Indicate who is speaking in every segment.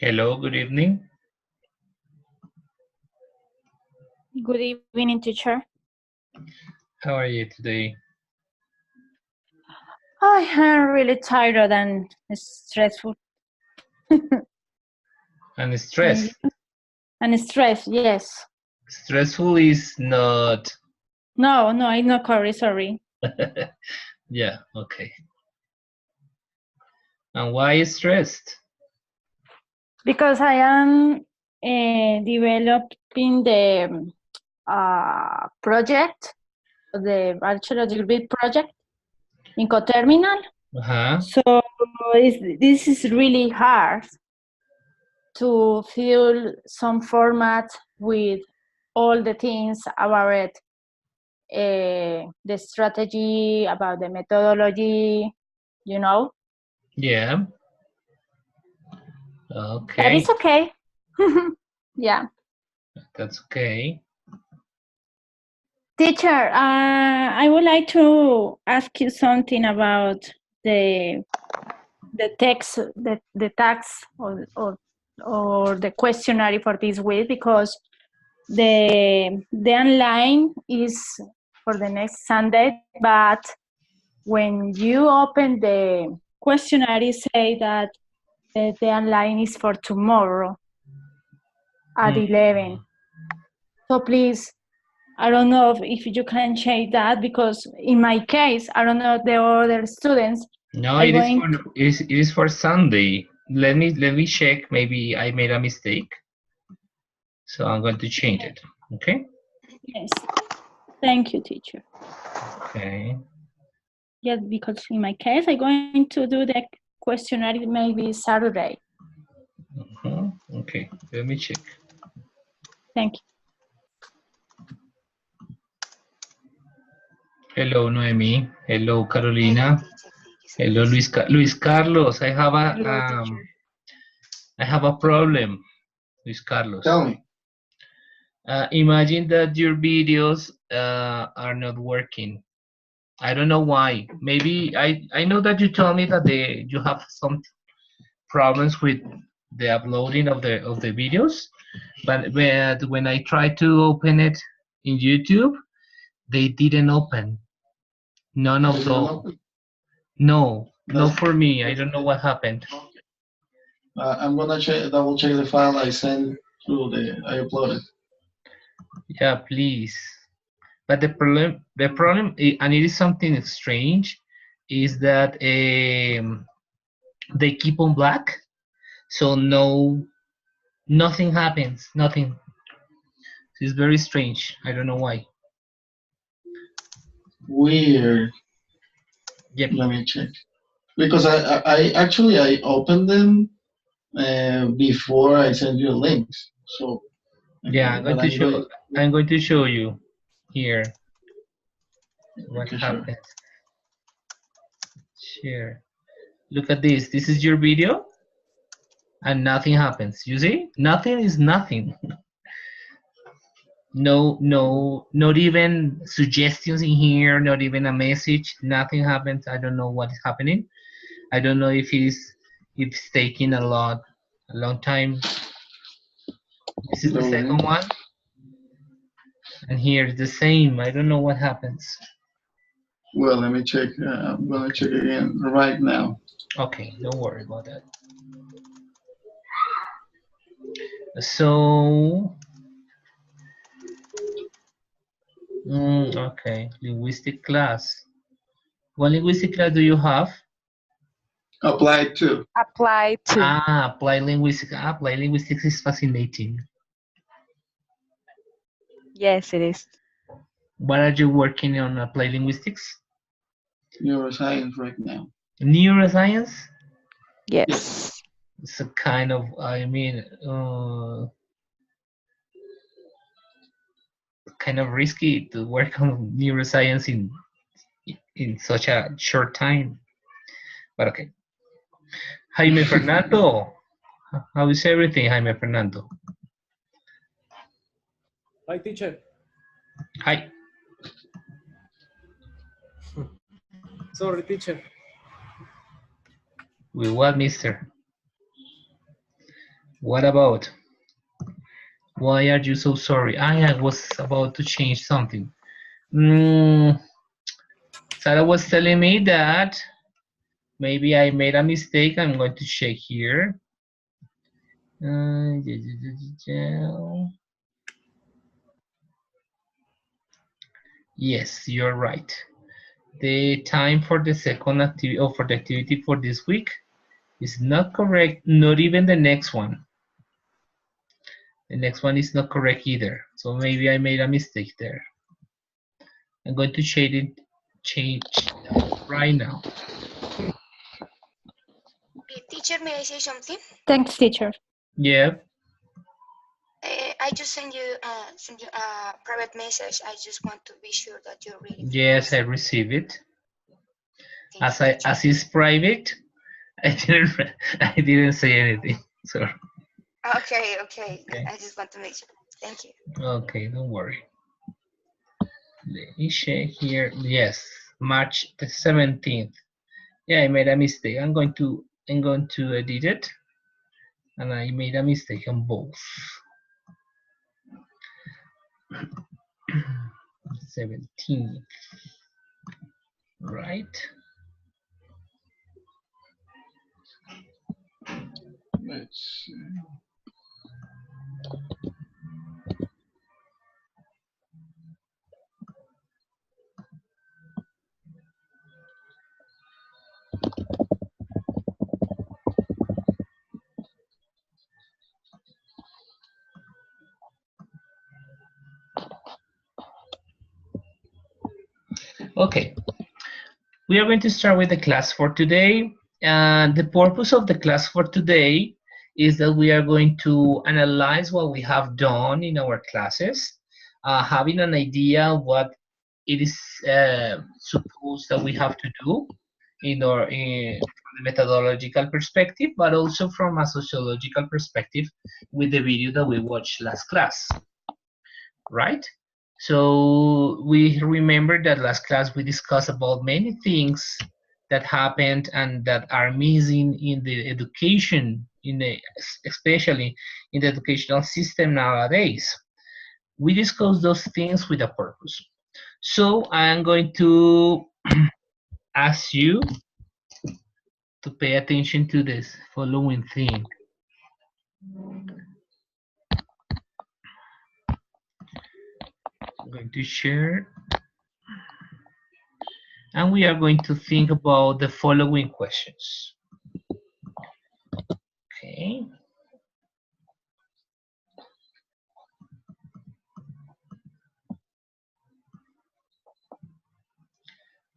Speaker 1: Hello, good evening.
Speaker 2: Good evening, teacher.
Speaker 1: How are you today?
Speaker 2: I am really tired and stressful.
Speaker 1: And stress.
Speaker 2: And stressed, yes.
Speaker 1: Stressful is not.
Speaker 2: No, I'm not correct, sorry.
Speaker 1: Yeah, okay. And why stressed?
Speaker 2: Because I am developing the project, the bachelor degree project in co-terminal. So this is really hard to fill some format with all the things about it. The strategy, about the methodology, you know?
Speaker 1: Yeah. Okay.
Speaker 2: That is okay. Yeah.
Speaker 1: That's okay.
Speaker 2: Teacher, I would like to ask you something about the text, the tax or the questionnaire for this week, because the online is for the next Sunday, but when you open the questionnaire, it say that the online is for tomorrow at 11. So please, I don't know if you can change that, because in my case, I don't know the other students.
Speaker 1: No, it is for Sunday. Let me check. Maybe I made a mistake. So I'm going to change it. Okay?
Speaker 2: Yes. Thank you, teacher.
Speaker 1: Okay.
Speaker 2: Yes, because in my case, I'm going to do the questionnaire maybe Saturday.
Speaker 1: Okay, let me check.
Speaker 2: Thank you.
Speaker 1: Hello, Noemi. Hello, Carolina. Hello, Luis Carlos. I have a problem, Luis Carlos.
Speaker 3: Tell me.
Speaker 1: Imagine that your videos are not working. I don't know why. Maybe I know that you told me that you have some problems with the uploading of the videos, but when I tried to open it in YouTube, they didn't open. None of those. No, not for me. I don't know what happened.
Speaker 3: I'm gonna double check the file I sent I uploaded.
Speaker 1: Yeah, please. But the problem, and it is something strange, is that they keep on black, so nothing happens, nothing. It's very strange. I don't know why.
Speaker 3: Weird.
Speaker 1: Yep.
Speaker 3: Let me check. Because I actually opened them before I sent you links. So
Speaker 1: yeah, I'm going to show you here what happens. Share. Look at this. This is your video, and nothing happens. You see? Nothing is nothing. No, not even suggestions in here, not even a message. Nothing happens. I don't know what is happening. I don't know if it's taking a long time. This is the second one, and here it's the same. I don't know what happens.
Speaker 3: Well, let me check. I'm gonna check again right now.
Speaker 1: Okay, don't worry about that. So, okay, linguistic class. What linguistic class do you have?
Speaker 3: Applied to.
Speaker 4: Apply to.
Speaker 1: Applied linguistics. Applied linguistics is fascinating.
Speaker 4: Yes, it is.
Speaker 1: What are you working on applied linguistics?
Speaker 3: Neuroscience right now.
Speaker 1: Neuroscience?
Speaker 4: Yes.
Speaker 1: It's a kind of, kind of risky to work on neuroscience in such a short time. But okay. Jaime Fernando. How is everything, Jaime Fernando?
Speaker 5: Hi, teacher.
Speaker 1: Hi.
Speaker 5: Sorry, teacher.
Speaker 1: With what, mister? What about? Why are you so sorry? I was about to change something. Sarah was telling me that maybe I made a mistake. I'm going to check here. Yes, you're right. The time for the second activity or for the activity for this week is not correct, not even the next one. The next one is not correct either. So maybe I made a mistake there. I'm going to change that right now.
Speaker 6: Teacher, may I say something?
Speaker 2: Thanks, teacher.
Speaker 1: Yeah.
Speaker 6: I just send you a private message. I just want to be sure that you're reading.
Speaker 1: Yes, I received it.
Speaker 6: Thank you, teacher.
Speaker 1: As it's private, I didn't say anything. So.
Speaker 6: Okay. I just want to make sure. Thank you.
Speaker 1: Okay, don't worry. Let me check here. Yes, March the 17th. Yeah, I made a mistake. I'm going to edit it, and I made a mistake on both. 17th, right?
Speaker 3: Let's see.
Speaker 1: Okay, we are going to start with the class for today. And the purpose of the class for today is that we are going to analyze what we have done in our classes, having an idea of what it is supposed that we have to do from the methodological perspective, but also from a sociological perspective with the video that we watched last class, right? So we remember that last class we discussed about many things that happened and that are missing in the education, especially in the educational system nowadays. We discussed those things with a purpose. So I'm going to ask you to pay attention to this following thing. I'm going to share, and we are going to think about the following questions. Okay.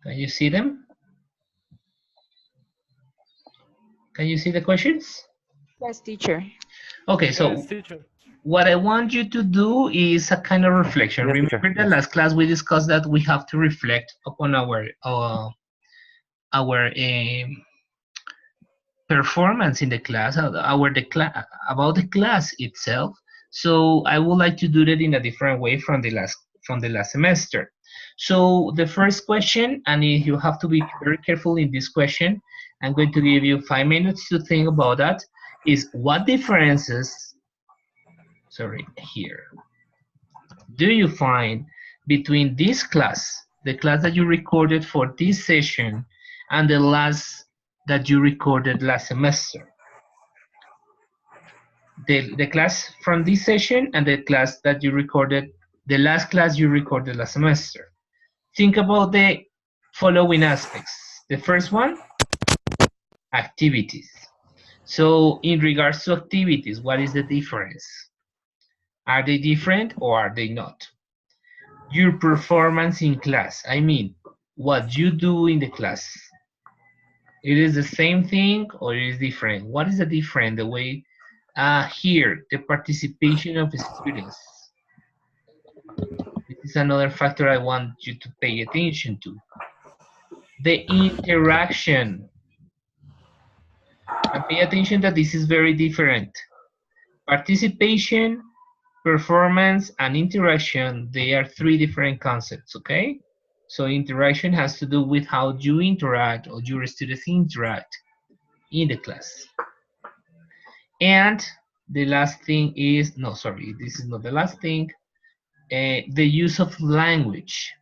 Speaker 1: Can you see them? Can you see the questions?
Speaker 4: Yes, teacher.
Speaker 1: Okay, so
Speaker 5: Yes, teacher.
Speaker 1: what I want you to do is a kind of reflection.
Speaker 7: Yes, teacher.
Speaker 1: Remember that last class we discussed that we have to reflect upon our performance in the class, about the class itself. So I would like to do that in a different way from the last semester. So the first question, and you have to be very careful in this question, I'm going to give you 5 minutes to think about that, is what differences, do you find between this class, the class that you recorded for this session, and the last that you recorded last semester? The class from this session and the class that you recorded, the last class you recorded last semester. Think about the following aspects. The first one, activities. So in regards to activities, what is the difference? Are they different or are they not? Your performance in class, I mean, what you do in the class. It is the same thing or it is different? What is the different? The way here, the participation of students. This is another factor I want you to pay attention to. The interaction. And pay attention that this is very different. Participation, performance, and interaction, they are 3 different concepts, okay? So interaction has to do with how you interact or your students interact in the class. And The last thing is, no, sorry, this is not the last thing. The use of language.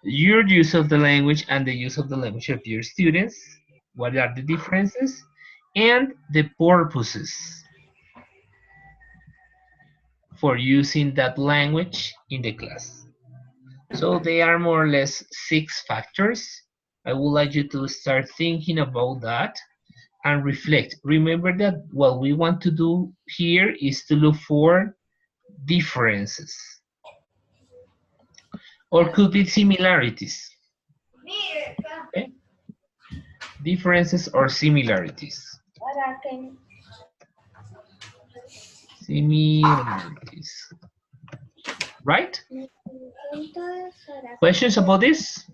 Speaker 1: Your use of the language and the use of the language of your students. What are the differences? And the purposes for using that language in the class. So they are more or less 6 factors. I would like you to start thinking about that and reflect. Remember that what we want to do here is to look for differences, or could be similarities. Okay? Differences or similarities. Similarities. Right? Questions about this?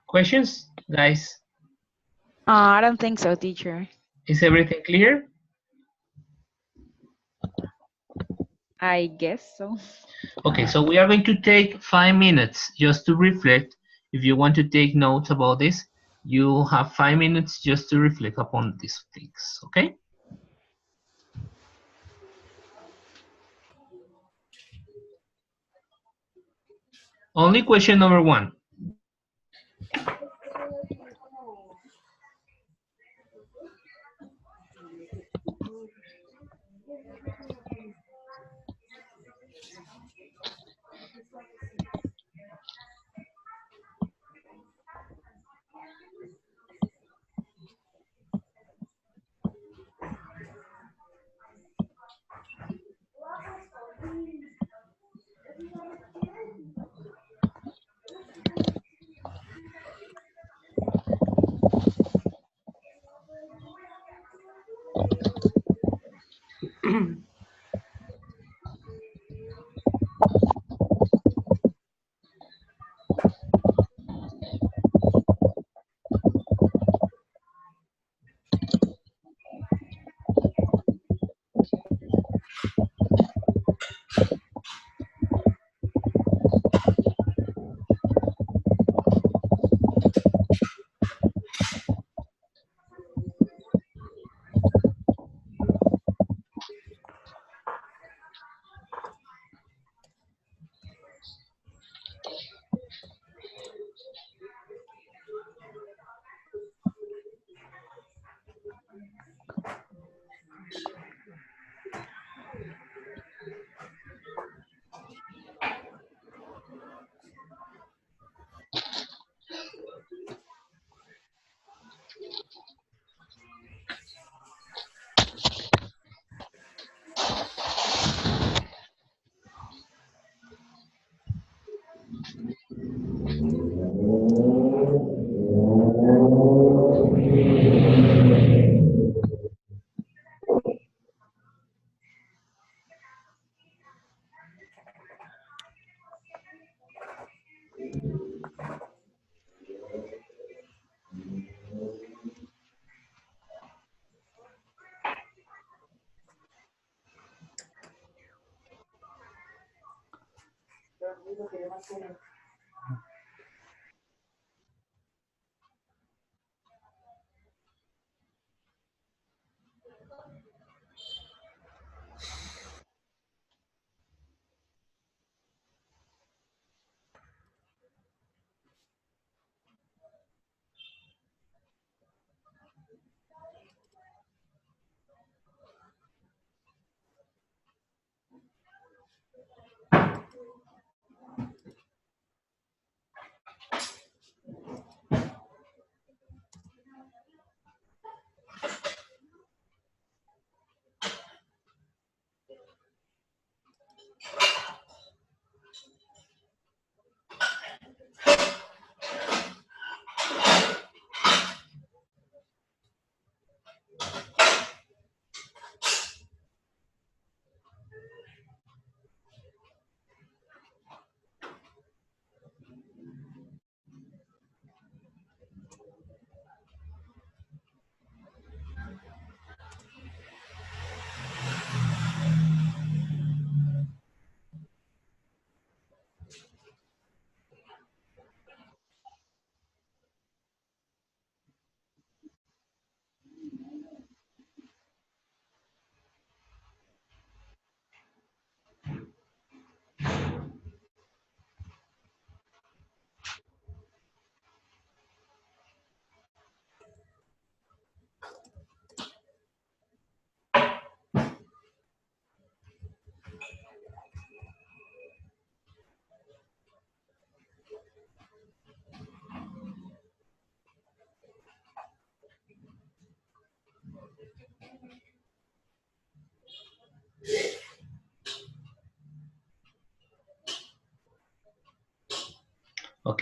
Speaker 1: Questions, guys?
Speaker 4: I don't think so, teacher.
Speaker 1: Is everything clear?
Speaker 4: I guess so.
Speaker 1: Okay, so we are going to take 5 minutes just to reflect. If you want to take notes about this, you have 5 minutes just to reflect upon these things, okay? Only question number 1.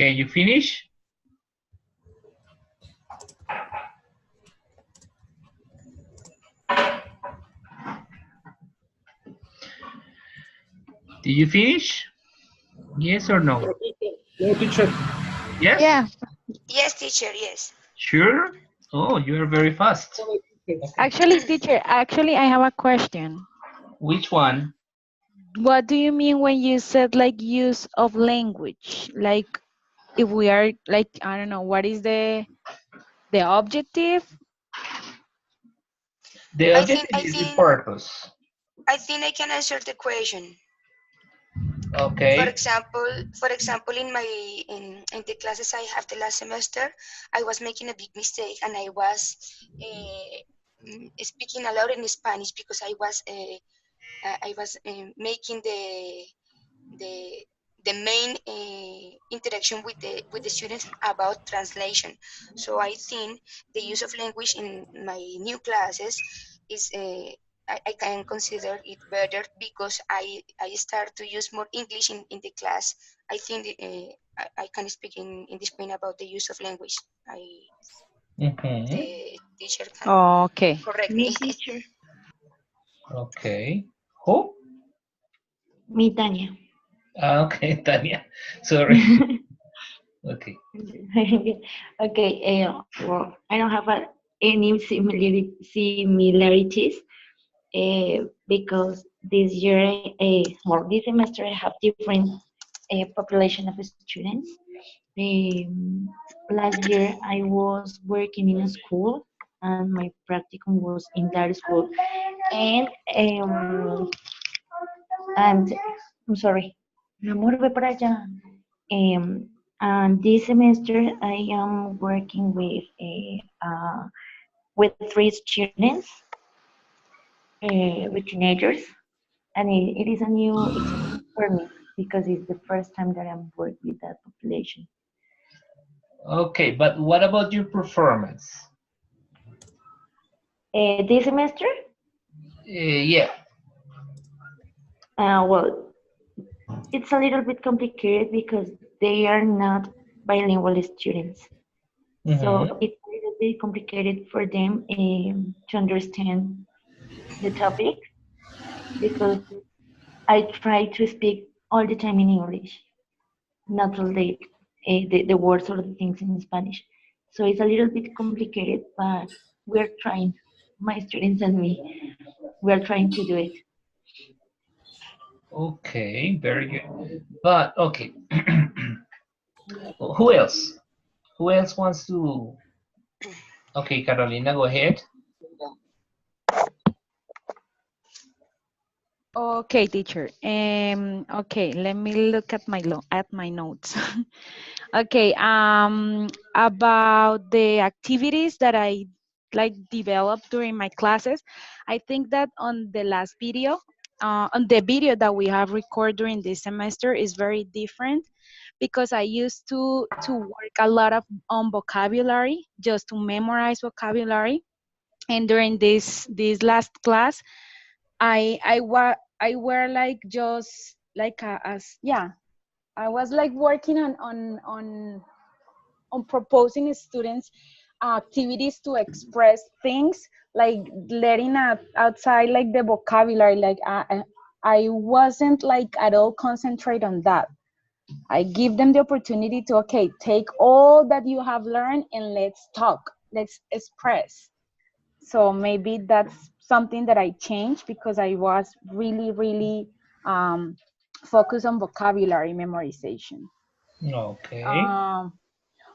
Speaker 1: Okay, you finish? Did you finish? Yes or no?
Speaker 5: No, teacher.
Speaker 1: Yes?
Speaker 4: Yeah.
Speaker 6: Yes, teacher, yes.
Speaker 1: Sure? Oh, you are very fast. Okay.
Speaker 4: Actually, teacher, I have a question.
Speaker 1: Which one?
Speaker 4: What do you mean when you said like use of language? Like if we are like, I don't know, what is the objective?
Speaker 1: The
Speaker 6: I think
Speaker 1: objective
Speaker 6: I
Speaker 1: is the
Speaker 6: think
Speaker 1: purpose.
Speaker 6: I think I can answer the question. For
Speaker 1: Okay.
Speaker 6: example, in my in the classes I have the last semester, I was making a big mistake and I was speaking a lot in Spanish because I was making the the main interaction with the students about translation. So I think the use of language in my new classes is I can consider it better because I start to use more English in the class. I think I can speak in this point about the use of language.
Speaker 1: Mm-hmm.
Speaker 6: The teacher can
Speaker 4: Okay.
Speaker 6: correct me.
Speaker 2: Me, teacher.
Speaker 1: Okay. Who?
Speaker 2: Me, Tanya.
Speaker 1: Okay, Tanya. Sorry. Okay.
Speaker 2: Okay, well, I don't have any similarities because this year, well, this semester I have different population of students. Um, Last year I was working in a school and my practicum was in that school. And and I'm sorry. Mi amor, ve para allá. And this semester I am working with three students, with teenagers, and it is a new experience for me because it's the first time that I'm working with that population.
Speaker 1: Okay, but what about your performance?
Speaker 2: This semester,
Speaker 1: Yeah.
Speaker 2: well, it's a little bit complicated because they are not bilingual students.
Speaker 1: Mm-hmm.
Speaker 2: So it's a little bit complicated for them to understand the topic because I try to speak all the time in English, not to like the words or the things in Spanish. So it's a little bit complicated, but we're trying. My students and me, we're trying to do it.
Speaker 1: Okay, very good. But okay. Who else? Who else wants to? Okay, Carolina, go ahead.
Speaker 4: Okay, teacher. Okay, let me look at my notes. Okay, about the activities that I like developed during my classes, I think that on the last video, on the video that we have recorded during this semester is very different because I used to work a lot of on vocabulary just to memorize vocabulary. And during this last class, I were like just like as yeah, I was like working on proposing students activities to express things, like letting outside like the vocabulary. Like I wasn't like at all concentrate on that. I give them the opportunity to, okay, take all that you have learned and let's talk, let's express. So maybe that's something that I changed because I was really um, focused on vocabulary memorization.
Speaker 1: Okay.
Speaker 4: Um,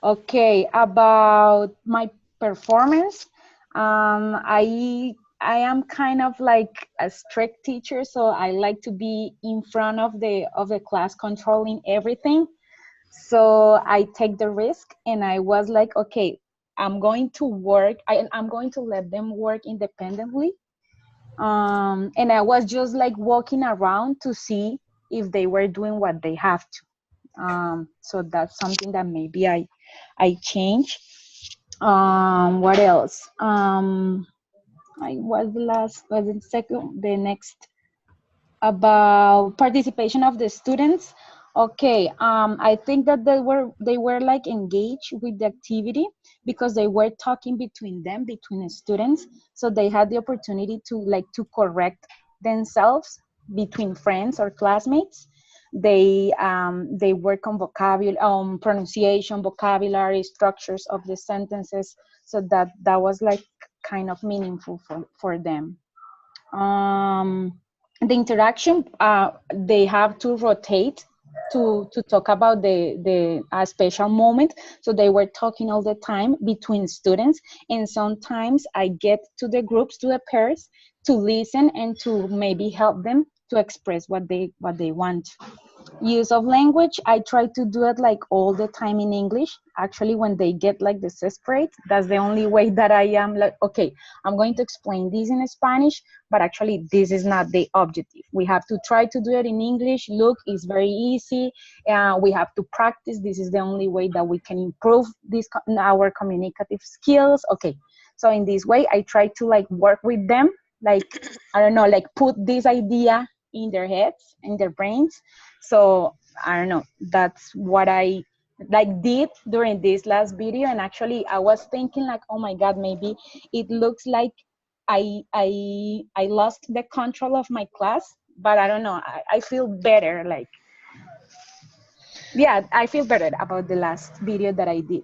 Speaker 4: okay, about my performance, I am kind of like a strict teacher, so I like to be in front of the class controlling everything. So I take the risk and I was like, okay, I'm going to work. I'm going to let them work independently. And I was just like walking around to see if they were doing what they have to. So that's something that maybe I change. What else? I was was the second, the next about participation of the students. Okay, I think that they were like engaged with the activity because they were talking between them, between the students, so they had the opportunity to like to correct themselves between friends or classmates. They work on vocabulary, pronunciation, vocabulary, structures of the sentences, so that was like kind of meaningful for them. um, the interaction, they have to rotate to talk about the special moment, so they were talking all the time between students, and sometimes I get to the groups, to the pairs, to listen and to maybe help them to express what they want. Use of language, I try to do it like all the time in English. Actually, when they get like desperate, that's the only way that I am like, okay, I'm going to explain this in Spanish, but actually this is not the objective. We have to try to do it in English. Look, it's very easy. We have to practice. This is the only way that we can improve our communicative skills. Okay, so in this way I try to like work with them, like, I don't know, like put this idea in their heads, in their brains. So I don't know, that's what I like did during this last video. And actually I was thinking like, oh my god, maybe it looks like I lost the control of my class, but I don't know, I feel better, like, yeah, I feel better about the last video that I did.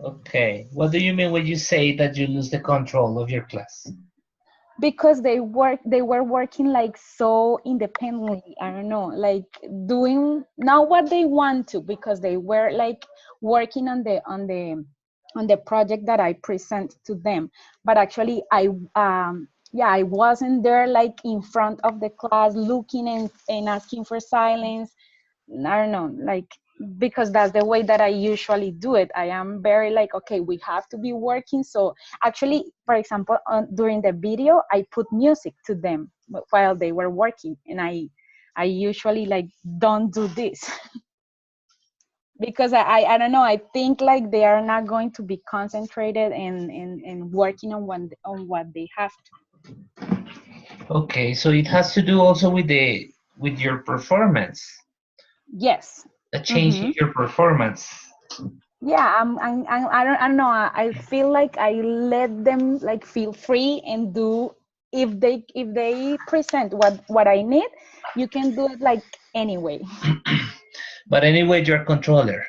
Speaker 1: Okay. What do you mean when you say that you lose the control of your class?
Speaker 4: Because they were working like so independently, I don't know, like doing not what they want to, because they were like working on the project that I present to them. But actually yeah, I wasn't there like in front of the class looking and asking for silence. I don't know, like, because that's the way that I usually do it. I am very like, okay, we have to be working. So actually, for example, during the video, I put music to them while they were working, and I usually like don't do this because I don't know. I think like they are not going to be concentrated and working on what they have to.
Speaker 1: Okay, so it has to do also with your performance,
Speaker 4: Yes.
Speaker 1: a change in
Speaker 4: Mm-hmm.
Speaker 1: your performance.
Speaker 4: Yeah, I don't know, I feel like I let them like feel free and do, if they present what I need, you can do it like anyway.
Speaker 1: But anyway, you're a controller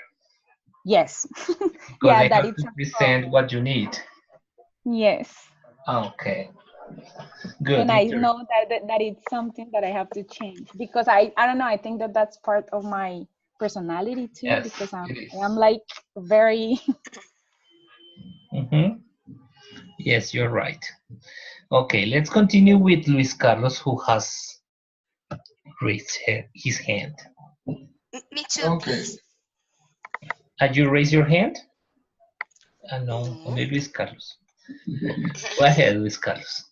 Speaker 4: Yes.
Speaker 1: because
Speaker 4: Yeah,
Speaker 1: they
Speaker 4: that
Speaker 1: have
Speaker 4: it's
Speaker 1: to
Speaker 4: a
Speaker 1: present
Speaker 4: problem.
Speaker 1: what you need.
Speaker 4: Yes.
Speaker 1: Okay, good.
Speaker 4: And I know that it's something that I have to change, because I don't know, I think that that's part of my personality too,
Speaker 1: Yes,
Speaker 4: because
Speaker 1: it
Speaker 4: I am
Speaker 1: is.
Speaker 4: like very
Speaker 1: Hmm. Yes, you're right. Okay, let's continue with Luis Carlos, who has raised his hand.
Speaker 6: Me too,
Speaker 3: Okay.
Speaker 6: please.
Speaker 1: Had you raised your hand? No,
Speaker 6: No.
Speaker 1: only Luis Carlos. Go ahead, Luis Carlos.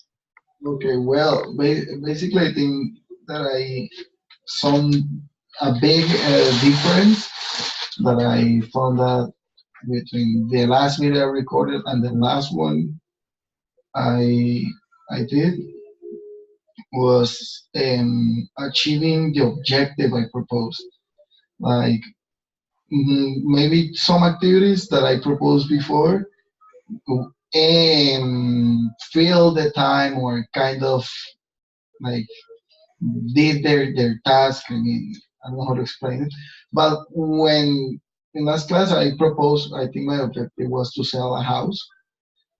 Speaker 3: Okay. Well, basically, I think that I some a big difference that I found out between the last video I recorded and the last one I I did was achieving the objective I proposed. Like maybe some activities that I proposed before fill the time or kind of like did their task. I mean, I don't know how to explain it. But when in last class I proposed, I think my objective was to sell a house.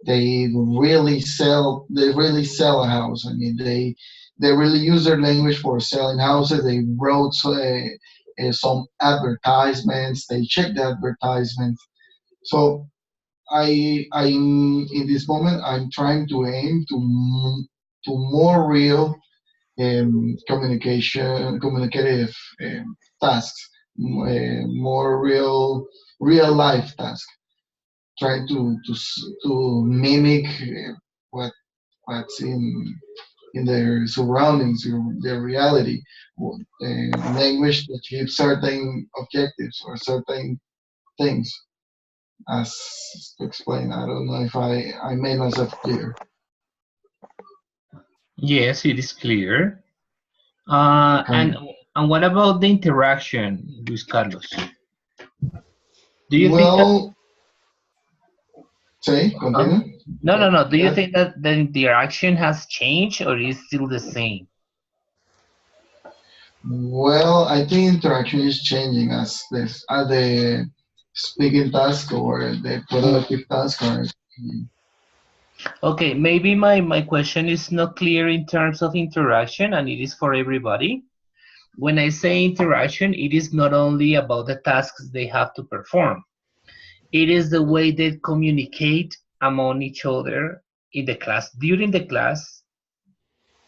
Speaker 3: They really sell a house. I mean, they really use their language for selling houses. They wrote some advertisements. They checked the advertisements. So in this moment I'm trying to aim to more real communicative tasks, more real life tasks. Trying to mimic what what's in their surroundings, their reality. Language that gives certain objectives or certain things. As to explain, I don't know if I made myself clear.
Speaker 1: Yes, it is clear. And
Speaker 3: Kind
Speaker 1: And what about the interaction, Luis Carlos? Do you think that?
Speaker 3: Well, say,
Speaker 1: Huh?
Speaker 3: continue.
Speaker 1: No, no,
Speaker 3: So,
Speaker 1: no. Do you
Speaker 3: yes.
Speaker 1: think that the interaction has changed or is still the same?
Speaker 3: Well, I think interaction is changing as the speaking task or the productive task are.
Speaker 1: Okay, maybe my question is not clear in terms of interaction, and it is for everybody. When I say interaction, it is not only about the tasks they have to perform. It is the way they communicate among each other in the class, during the class,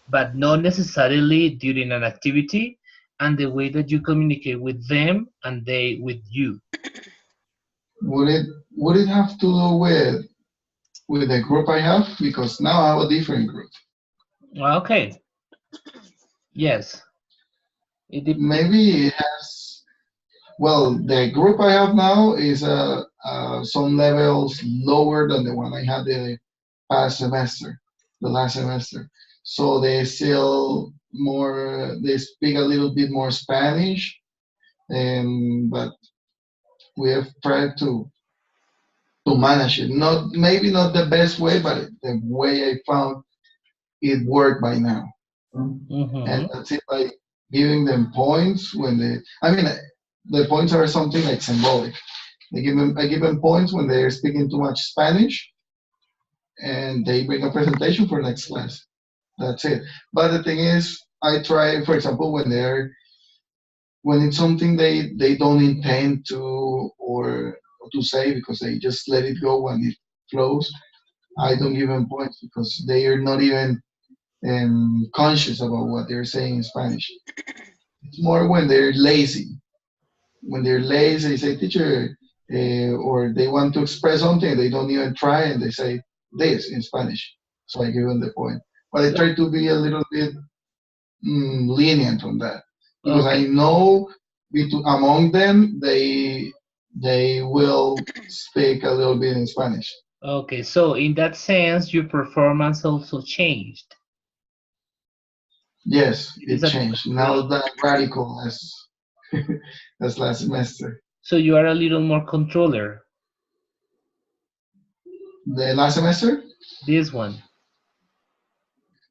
Speaker 1: but not necessarily during an activity, and the way that you communicate with them and they with you.
Speaker 3: Would it would it have to do with the group I have? Because now I have a different group.
Speaker 1: Okay, yes.
Speaker 3: Maybe it has. Well, the group I have now is some levels lower than the one I had the past semester, the last semester. So they still more. They speak a little bit more Spanish, but we have tried to manage it. Not maybe not the best way, but the way I found it worked by now. And
Speaker 1: Mm-hmm.
Speaker 3: that's it by giving them points when they. I mean, the points are something like symbolic. I give them points when they're speaking too much Spanish, and they bring a presentation for next class. That's it. But the thing is, I try, for example, when it's something they don't intend or to say because they just let it go when it flows. I don't give them points because they are not even conscious about what they're saying in Spanish. It's more when they're lazy. When they're lazy, they say, teacher, or they want to express something, they don't even try and they say this in Spanish. So I give them the point. But I try to be a little bit lenient on that because I
Speaker 1: Okay.
Speaker 3: know among them they will speak a little bit in Spanish.
Speaker 1: Okay, so in that sense, your performance also changed.
Speaker 3: Yes,
Speaker 1: It is
Speaker 3: it
Speaker 1: a different
Speaker 3: changed. Now
Speaker 1: way.
Speaker 3: that radical as as last semester.
Speaker 1: So you are a little more controller.
Speaker 3: The last semester,
Speaker 1: This one,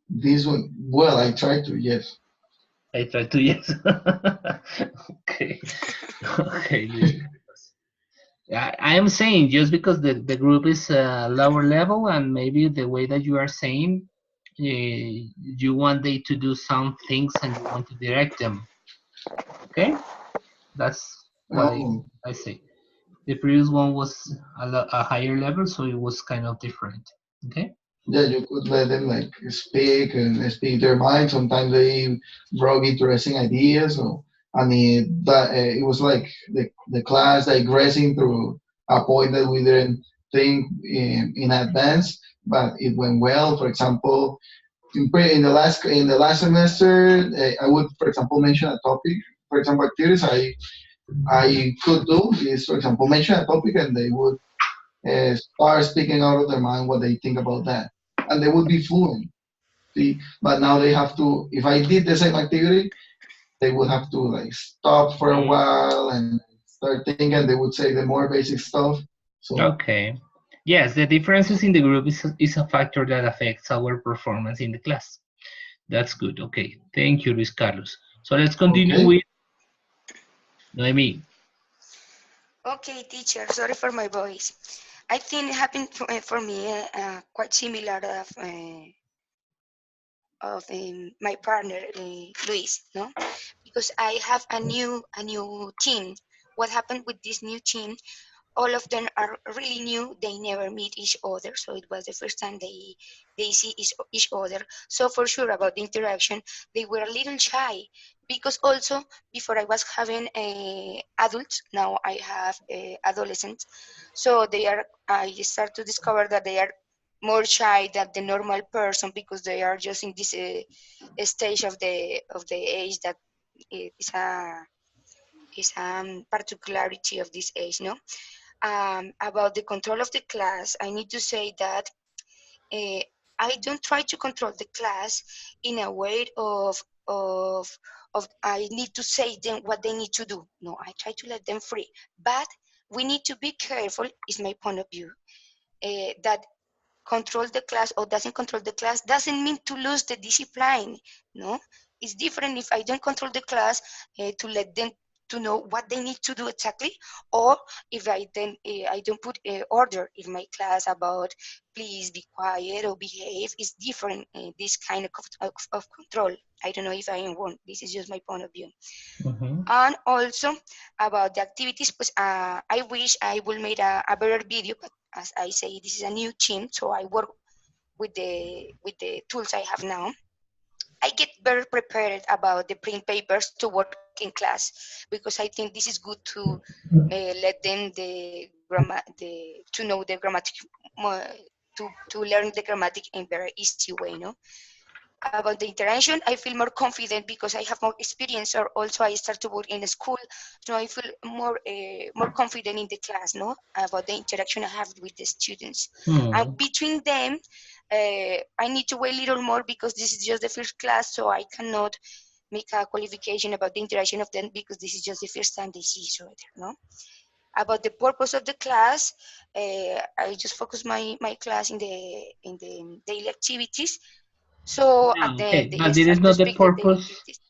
Speaker 3: this one. Well, I tried to. Yes.
Speaker 1: I try to yes. Okay, okay, Luis Carlos. I am saying just because the group is lower level and maybe the way that you are saying, you want they to do some things and you want to direct them. Okay, that's what
Speaker 3: Oh,
Speaker 1: I say. The previous one was a higher level, so it was kind of different. Okay.
Speaker 3: yeah. You could let them like speak and speak their mind. Sometimes they brought interesting ideas. So and it was like the class digressing through a point that we didn't think in advance, but it went well. For example, in the last semester, I would, for example, mention a topic. For example, activities I could do is, for example, mention a topic and they would start speaking out of their mind what they think about that, and they would be fluent. See, but now they have to. If I did the same activity, they would have to like stop for a while and start thinking. They would say the more basic stuff. So
Speaker 1: Okay. Yes, the differences in the group is a factor that affects our performance in the class. That's good. Okay. Thank you, Luis Carlos. So let's continue
Speaker 3: okay,
Speaker 1: with Noemi.
Speaker 6: Okay, teacher, sorry for my voice. I think it happened for me quite similar of my partner Luis, no, because I have a new team. What happened with this new team? All of them are really new. They never meet each other, so it was the first time they see each other. So for sure about the interaction, they were a little shy because also before I was having a adults, now I have adolescents. So they are. I start to discover that they are more shy than the normal person because they are just in this stage of the age that is a particularity of this age, no? About the control of the class, I need to say that uh, I don't try to control the class in a way of of I need to say them what they need to do. No, I try to let them free. But we need to be careful, is my point of view, that control the class or doesn't control the class doesn't mean to lose the discipline. No, it's different if I don't control the class, to let them to know what they need to do exactly, or if I don't put order in my class about please be quiet or behave. It's different, this kind of control. I don't know if I am wrong, this is just my point of view.
Speaker 1: Mhm.
Speaker 6: And also about the activities, I wish I would make a better video, but as I say, this is a new team, so I work with the tools I have now. I get better prepared about the print papers to work in class, because I think this is good to let them to know the grammatic, more, to learn the grammatic in very easy way. No, about the interaction, I feel more confident because I have more experience, or also I start to work in a school, so I feel more confident in the class, no, about the interaction I have with the students. And
Speaker 1: Hmm.
Speaker 6: between them, I need to wait a little more because this is just the first class, so I cannot make a qualification about the interaction of them because this is just the first time they see each other, no. About the purpose of the class, I just focus my class in the daily activities, so
Speaker 1: Yeah,
Speaker 6: at the
Speaker 1: okay,
Speaker 6: they
Speaker 1: but it is
Speaker 6: start to
Speaker 1: not the
Speaker 6: speak the daily
Speaker 1: purpose.
Speaker 6: activities.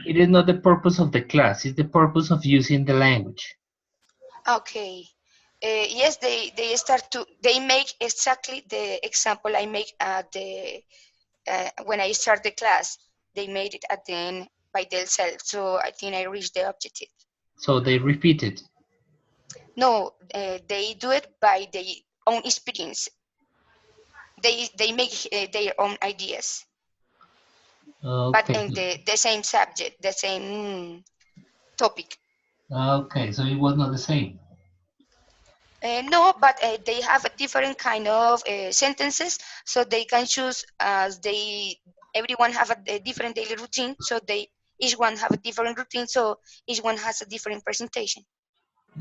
Speaker 1: It is not the purpose of the class. It's the purpose of using the language.
Speaker 6: Okay. Yes, they start to they make exactly the example I make at the when I start the class. They made it at the end by themselves, so I think I reached the objective.
Speaker 1: So they repeat it.
Speaker 6: No, they do it by their own experience. They make their own ideas, but
Speaker 1: Okay.
Speaker 6: in the same subject, the same topic.
Speaker 1: Okay. So it was not the same.
Speaker 6: No, but they have a different kind of sentences, so they can choose as they. Everyone have a different daily routine, so they each one have a different routine, so each one has a different presentation.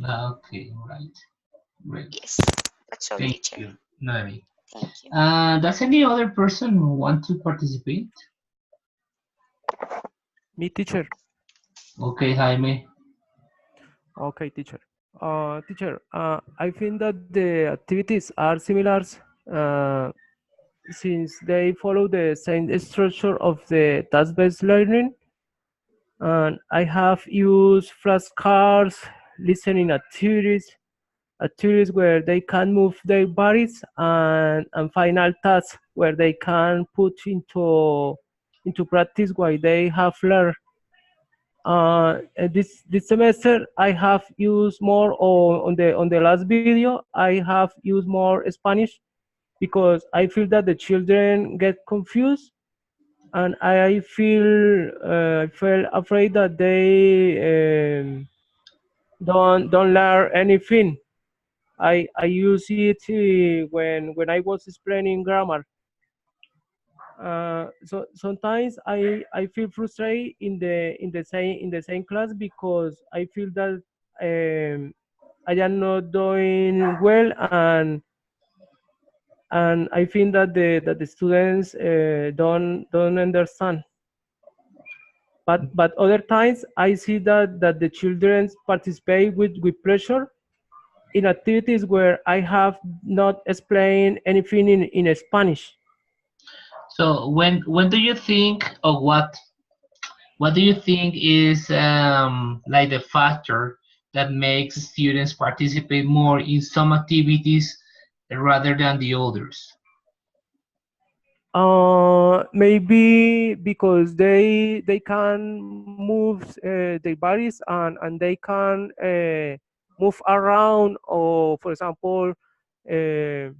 Speaker 1: Okay. Right. Great.
Speaker 6: Yes, that's all,
Speaker 1: Thank
Speaker 6: teacher.
Speaker 1: you, Nani.
Speaker 6: Thank you.
Speaker 1: Does any other person want to participate?
Speaker 5: Me, teacher.
Speaker 1: Okay, Jaime.
Speaker 5: Okay, teacher. Teacher, I think that the activities are similar since they follow the same structure of the task-based learning. And I have used flashcards, listening activities where they can move their bodies, and final tasks where they can put into practice what they have learned. This semester I have used more on the last video. I have used more Spanish because I feel that the children get confused, and I felt afraid that they don't learn anything. I use it when I was explaining grammar. So sometimes I feel frustrated in the same class because I feel that I am not doing well, and I think that the students don't understand. But other times I see that the children participate with pleasure in activities where I have not explained anything in Spanish.
Speaker 1: So when do you think, or what do you think is like the factor that makes students participate more in some activities rather than the others?
Speaker 5: Maybe because they can move their bodies, and they can move around, or for example, uh,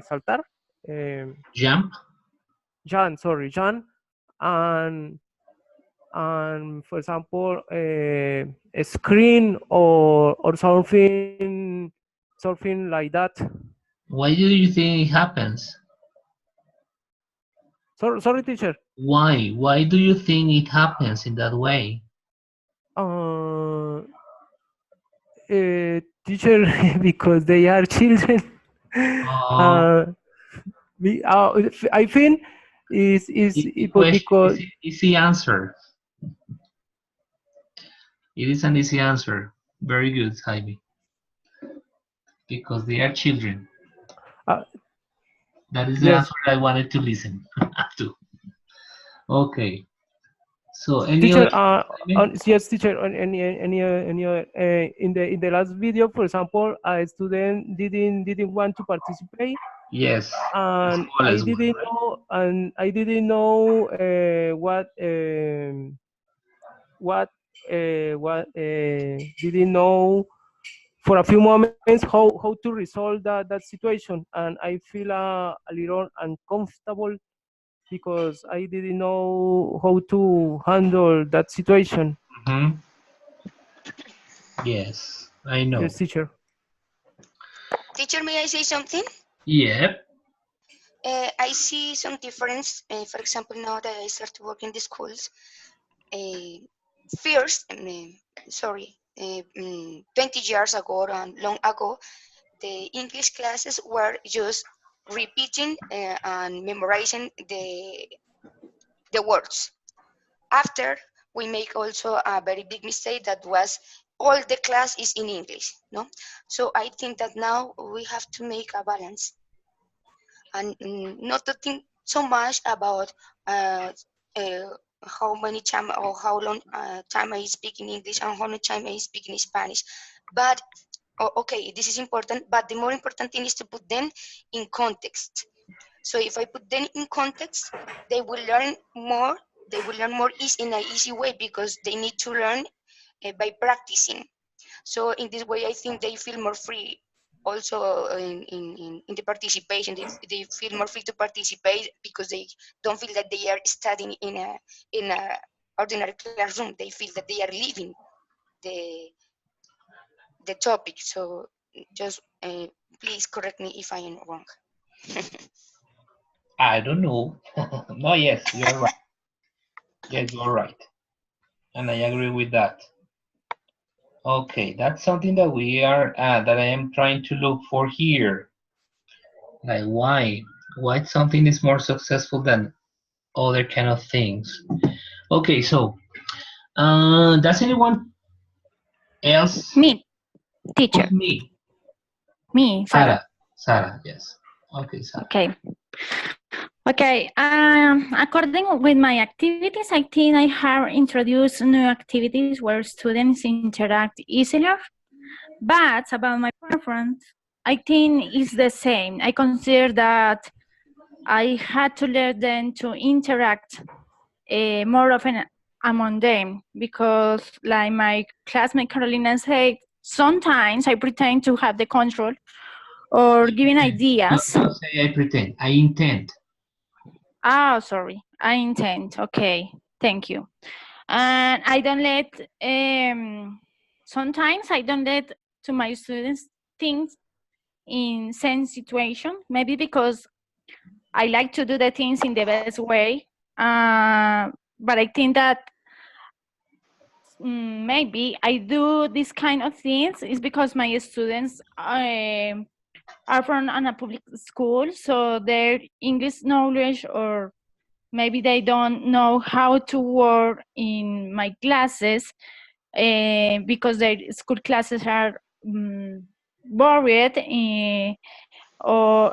Speaker 5: saltar,
Speaker 1: Jump?
Speaker 5: Jan, and for example, a screen, or something like that.
Speaker 1: Why do you think it happens?
Speaker 5: Sorry, teacher.
Speaker 1: Why? Why do you think it happens in that way?
Speaker 5: Uh, Teacher, because they are children.
Speaker 1: Uh,
Speaker 5: uh, I think
Speaker 1: Easy
Speaker 5: but
Speaker 1: question,
Speaker 5: because
Speaker 1: easy answer. It is an easy answer. Very good, Jaime. Because they are children.
Speaker 5: uh,
Speaker 1: That is the
Speaker 5: yes,
Speaker 1: answer I wanted to listen to. Okay. So any other
Speaker 5: teacher.
Speaker 1: question, Jaime?
Speaker 5: Yes, teacher. On in the last video, for example, a student didn't want to participate,
Speaker 1: Yes, the
Speaker 5: and
Speaker 1: smallest one, right?
Speaker 5: I didn't know what didn't know for a few moments how to resolve that situation, and I feel a little uncomfortable because I didn't know how to handle that situation.
Speaker 1: Hmm. Yes, I know.
Speaker 5: Yes, teacher.
Speaker 6: Teacher, may I say something?
Speaker 1: Yep.
Speaker 6: I see some difference. For example, now that I start to work in the schools, uh, first, 20 years ago and long ago, the English classes were just repeating and memorizing the words. After, we make also a very big mistake that was all the class is in English. No, so I think that now we have to make a balance and not to think so much about uh, uh, how many time or how long time I speak in English and how much time I speak in Spanish. But okay, this is important, but the more important thing is to put them in context. So if I put them in context, they will learn more. They will learn more in an easy way because they need to learn by practicing. So in this way, I think they feel more free also in the participation. They feel more free to participate because they don't feel that they are studying in a ordinary classroom. They feel that they are living the the topic. So just please correct me if I am wrong.
Speaker 1: I don't know. No, yes, you're right. Yes, you're right. And I agree with that. Okay, that's something that we are that I am trying to look for here. Like why something is more successful than other kind of things. Okay, so does anyone else?
Speaker 2: Me, teacher.
Speaker 1: Who's me?
Speaker 2: Me, Sarah.
Speaker 1: Sarah. Sarah, yes. Okay, Sarah.
Speaker 2: Okay. Okay. According with my activities, I think I have introduced new activities where students interact easier. But about my preference, I think it's the same. I consider that I had to learn them to interact more often among them because, like my classmate Carolina said, sometimes I pretend to have the control or giving ideas.
Speaker 1: Don't say I pretend. I intend.
Speaker 2: Oh, sorry. I intend. Okay. Thank you. And I don't let, sometimes I don't let to my students things in same situation, maybe because I like to do the things in the best way. But I think that maybe I do this kind of things is because my students are from a public school, so their English knowledge or maybe they don't know how to work in my classes because their school classes are bored or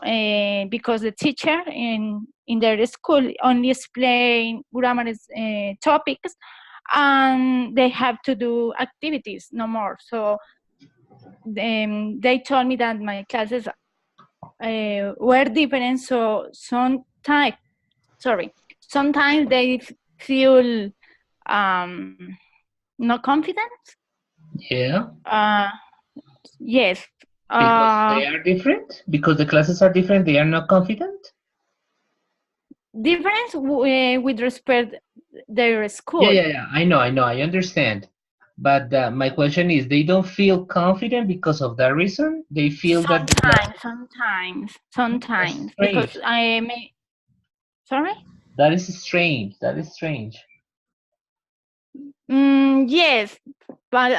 Speaker 2: because the teacher in their school only explain grammar topics and they have to do activities no more. So they told me that my classes were different. So sometimes they feel not confident.
Speaker 1: Yeah.
Speaker 2: Yes.
Speaker 1: Because they are different? Because the classes are different, they are not confident?
Speaker 2: Difference with respect their
Speaker 1: Yeah,
Speaker 2: school.
Speaker 1: yeah, yeah. I know, I understand. But my question is, they don't feel confident because of that reason? They feel that the class that's
Speaker 2: Sometimes, because
Speaker 1: strange.
Speaker 2: I may. Sorry.
Speaker 1: That is strange. That is strange.
Speaker 2: Yes, but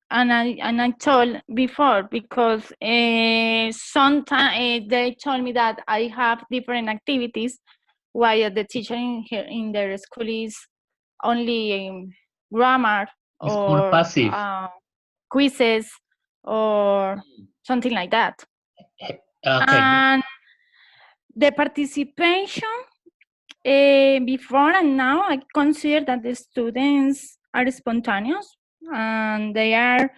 Speaker 2: and I told before because sometimes they told me that I have different activities while the teacher in their school is only grammar
Speaker 1: It's more
Speaker 2: or
Speaker 1: passive.
Speaker 2: quizzes or something like that.
Speaker 1: Okay.
Speaker 2: And the participation before and now, I consider that the students are spontaneous and they are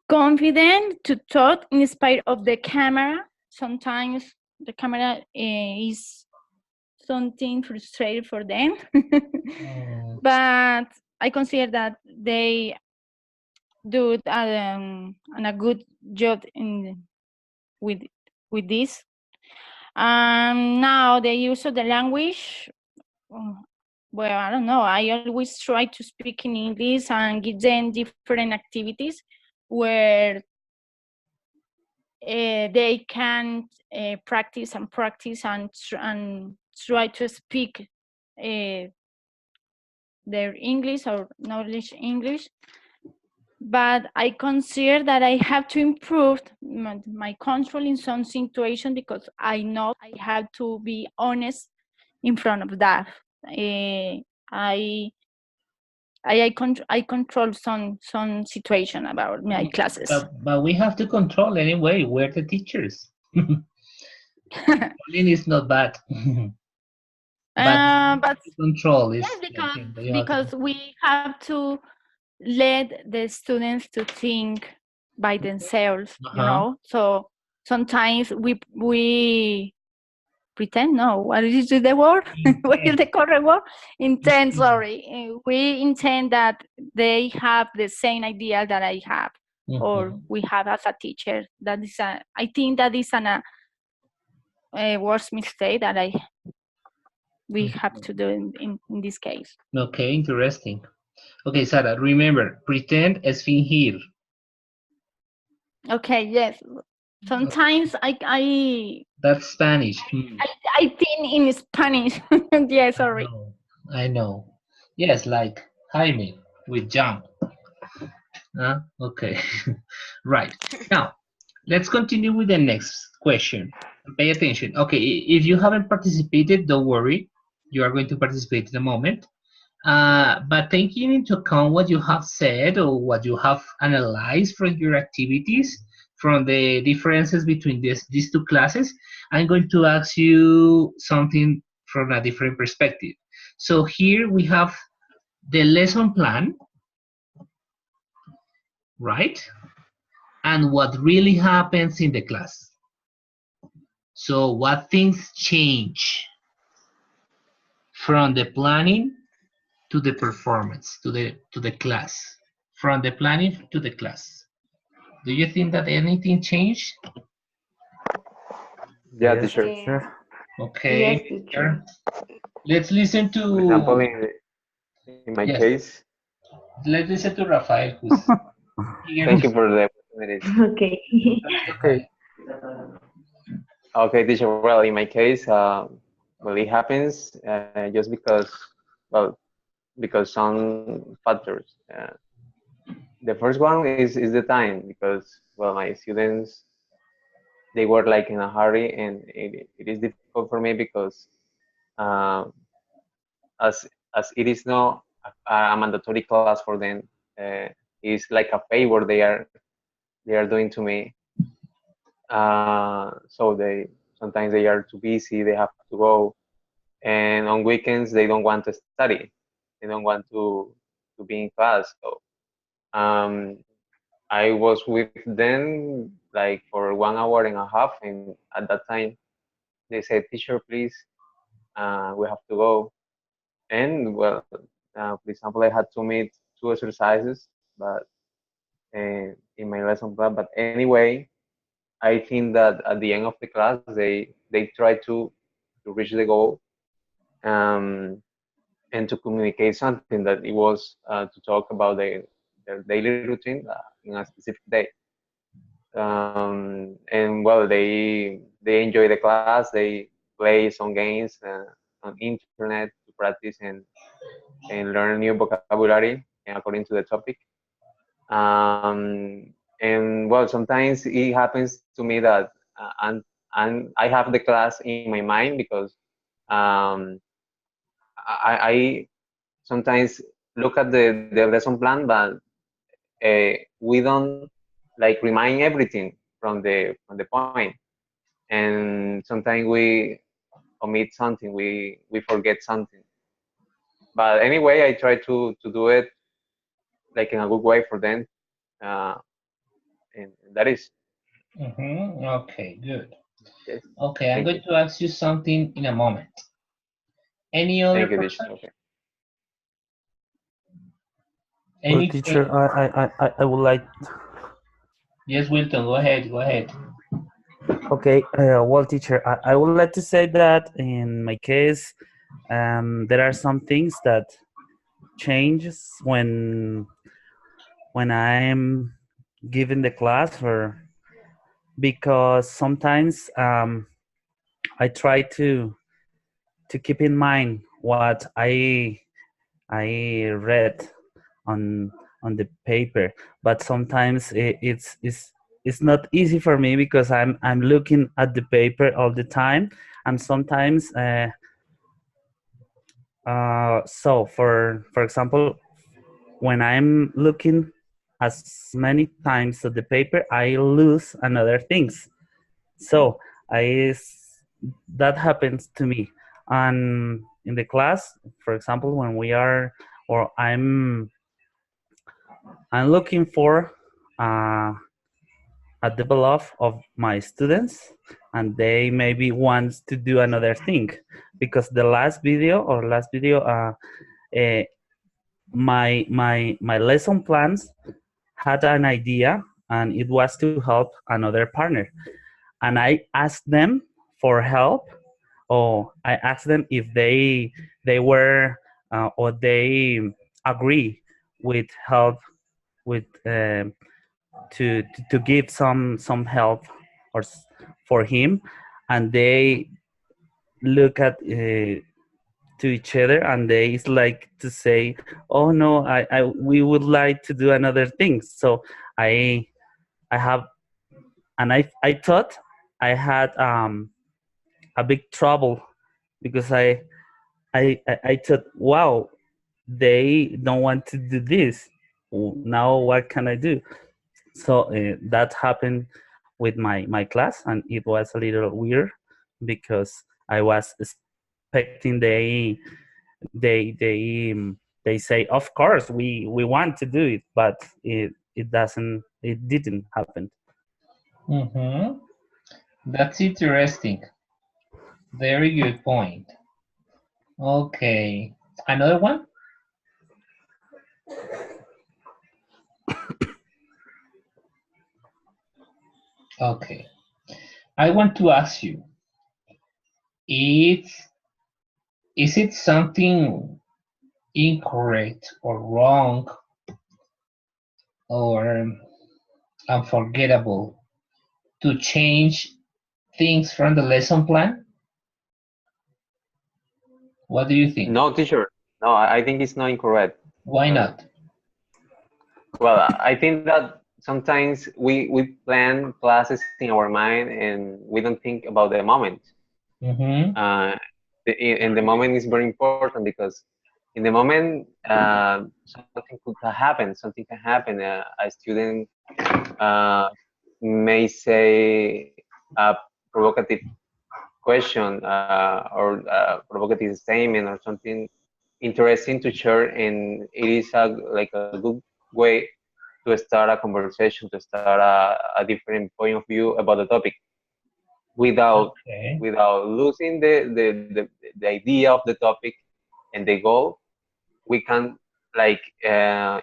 Speaker 2: confident to talk in spite of the camera. Sometimes the camera is something frustrating for them, but I consider that they do a good job with this. Now the use of the language, well, I don't know. I always try to speak in English and give them different activities where they can practice and try to speak their English or knowledge English. But I consider that I have to improve my control in some situation because I know I have to be honest in front of that. I control some situation about my classes.
Speaker 1: But we have to control anyway. We're the teachers. Controlling is not bad. But control is
Speaker 2: yes,
Speaker 1: the thing that you have to
Speaker 2: because we have to let the students to think by themselves, So sometimes we pretend. No, what is the word? What is the correct word? Intend. Sorry, we intend that they have the same idea that I have, or we have as a teacher. That is I think that is a worst mistake that we have to do in this case.
Speaker 1: Okay, interesting. Okay, Sarah, remember, pretend es fingir.
Speaker 2: Okay, yes. Sometimes I
Speaker 1: That's Spanish.
Speaker 2: I think in Spanish. Yeah, sorry.
Speaker 1: I know. Yes, like Jaime with jump. Okay. Right. Now, let's continue with the next question. Pay attention. Okay, if you haven't participated, don't worry. You are going to participate in a moment. But taking into account what you have said or what you have analyzed from your activities, from the differences between these two classes, I'm going to ask you something from a different perspective. So here we have the lesson plan, right? And what really happens in the class. So what things change from the planning to the performance, to the class, from the planning to the class. Do you think that anything changed?
Speaker 7: Yeah,
Speaker 5: Yes,
Speaker 7: teacher.
Speaker 5: teacher.
Speaker 1: Okay,
Speaker 8: Yes, teacher.
Speaker 1: let's listen
Speaker 7: For example,
Speaker 1: to,
Speaker 7: in my
Speaker 1: yes,
Speaker 7: case,
Speaker 1: let's listen to Rafael, who's here.
Speaker 7: thank you for the opportunity.
Speaker 8: Okay.
Speaker 5: Okay.
Speaker 7: Okay, teacher. Well, in my case, well, it happens just because, well, because some factors. The first one is the time because, well, my students, they were like in a hurry, and it is difficult for me because um, as it is not a mandatory class for them, uh, it's like a favor they are doing to me. So they sometimes they are too busy, they have to go, and on weekends they don't want to study, they don't want to be in class. So I was with them like for 1 hour and a half, and at that time they said, "Teacher, please, we have to go." And well, for example, I had to meet 2 exercises, but in my lesson plan. But anyway, I think that at the end of the class, they try to reach the goal, um, and to communicate something that it was to talk about their daily routine in a specific day. And well, they enjoy the class. They play some games on internet to practice and learn new vocabulary according to the topic. And well, sometimes it happens to me that I have the class in my mind because Um, I sometimes look at the lesson plan, but we don't like remind everything from the point, and sometimes we omit something, we forget something. But anyway, I try to do it like in a good way for them, uh, and that is
Speaker 1: Okay, good.
Speaker 7: yes.
Speaker 1: Okay, I'm
Speaker 7: Thank
Speaker 1: going
Speaker 7: you,
Speaker 1: to ask you something in a moment. Any other
Speaker 7: thank you, teacher.
Speaker 1: person?
Speaker 7: Okay.
Speaker 8: Well,
Speaker 1: Any?
Speaker 8: teacher, I would like.
Speaker 1: Yes, Wilton, go ahead. Go ahead.
Speaker 8: Okay, well, teacher, I would like to say that in my case, there are some things that changes when I'm giving the class, or because sometimes I try to keep in mind what I read on on the paper, but sometimes it's not easy for me because I'm looking at the paper all the time, and sometimes so for example, when I'm looking as many times at the paper, I lose another things. So I that happens to me, and in the class, for example, when we are or I'm looking for uh, a develop of my students, and they maybe want to do another thing because the last video uh, my lesson plans had an idea, and it was to help another partner, and I asked them for help, or I asked them if they were or they agree with help with to give some help or for him, and they look at to each other, and they is like to say, oh no, I we would like to do another thing. So i I have, and I thought I had a big trouble because I thought, wow, they don't want to do this. Now what can I do? So that happened with my class, and it was a little weird because I was expecting they say, of course we want to do it, but it didn't happen.
Speaker 1: Mm-hmm. That's interesting. Very good point. Okay. Another one? Okay. I want to ask you, it's, is it something incorrect or wrong or unforgettable to change things from the lesson plan? What do you think?
Speaker 7: No, teacher. No, I think it's not incorrect.
Speaker 1: Why
Speaker 7: Uh,
Speaker 1: not?
Speaker 7: well, I think that sometimes we plan classes in our mind and we don't think about the moment.
Speaker 1: Mm-hmm.
Speaker 7: Uh, and the moment is very important because in the moment something could happen. Something can happen. A student uh, may say a provocative question or a provocative statement or something interesting to share, and it is like a good way to start a conversation, to start a different point of view about the topic without
Speaker 1: Okay.
Speaker 7: losing the idea of the topic and the goal. We can like how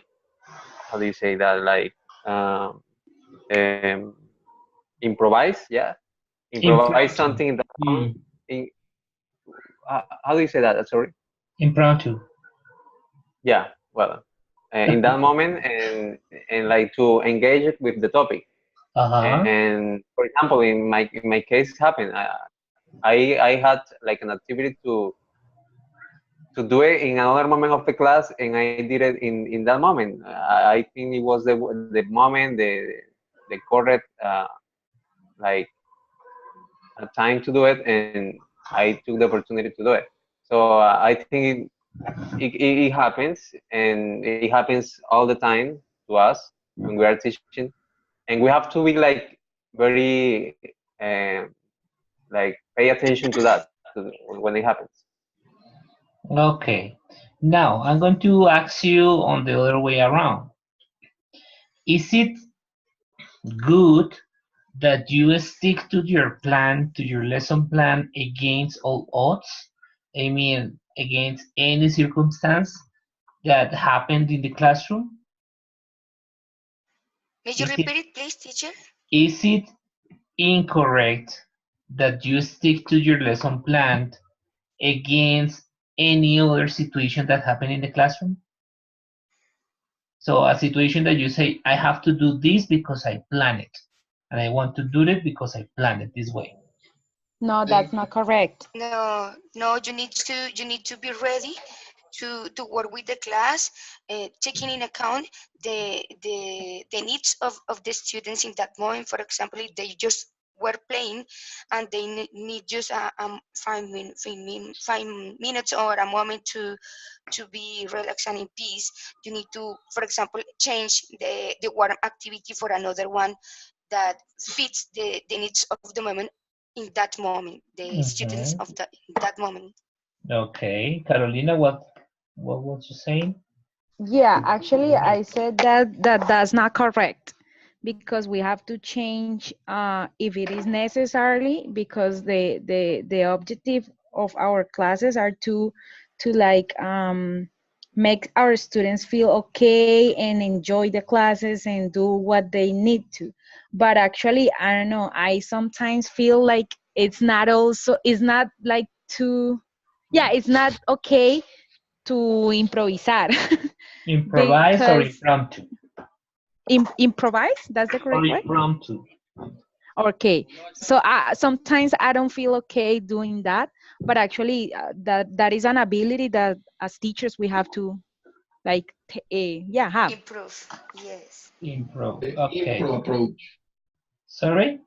Speaker 7: do you say that, like um, um, improvise, yeah, improvise something
Speaker 1: Impromptu.
Speaker 7: in the
Speaker 1: Mm.
Speaker 7: in, how do you say that? Sorry.
Speaker 1: Impromptu.
Speaker 7: Yeah, well, in that moment, and like to engage it with the topic.
Speaker 1: Uh-huh.
Speaker 7: And for example, in my case happened, I had like an activity to do it in another moment of the class, and I did it in that moment. I think it was the moment, the correct like time to do it, and I took the opportunity to do it. So I think it happens, and it happens all the time to us when we are teaching, and we have to be like very like pay attention to that when it happens.
Speaker 1: Okay. Now I'm going to ask you on the other way around. Is it good that you stick to your plan, to your lesson plan against all odds? I mean, against any circumstance that happened in the classroom?
Speaker 6: May you
Speaker 1: Is it
Speaker 6: repeat it, please, teacher?
Speaker 1: is it incorrect that you stick to your lesson plan against any other situation that happened in the classroom? So a situation that you say, I have to do this because I plan it, and I want to do it because I plan it this way.
Speaker 4: No,
Speaker 3: Think
Speaker 4: that's not correct.
Speaker 6: No, no, you need to be ready to work with the class, taking in account the needs of the students in that moment. For example, if they just were playing and they need just 5 minutes or a moment to be relaxed and in peace, you need to, for example, change the one activity for another one that fits the needs of the moment in that moment, the students
Speaker 1: Mhm.
Speaker 6: of that moment.
Speaker 1: Okay, Carolina, what was you saying?
Speaker 4: Yeah, actually, I said that that's not correct because we have to change if it is necessarily because the objective of our classes are to like make our students feel okay and enjoy the classes and do what they need to. But actually, I don't know. I sometimes feel like it's not like too, yeah, it's not okay to improvisar.
Speaker 1: Improvise or
Speaker 4: Because
Speaker 1: impromptu?
Speaker 4: improvise, that's the
Speaker 1: Or
Speaker 4: correct word.
Speaker 1: impromptu.
Speaker 4: Okay, so sometimes I don't feel okay doing that, but actually that is an ability that as teachers we have to like yeah, have.
Speaker 6: Improve. Yes.
Speaker 1: Improv.
Speaker 3: the
Speaker 1: Okay.
Speaker 3: improv approach.
Speaker 1: Sorry?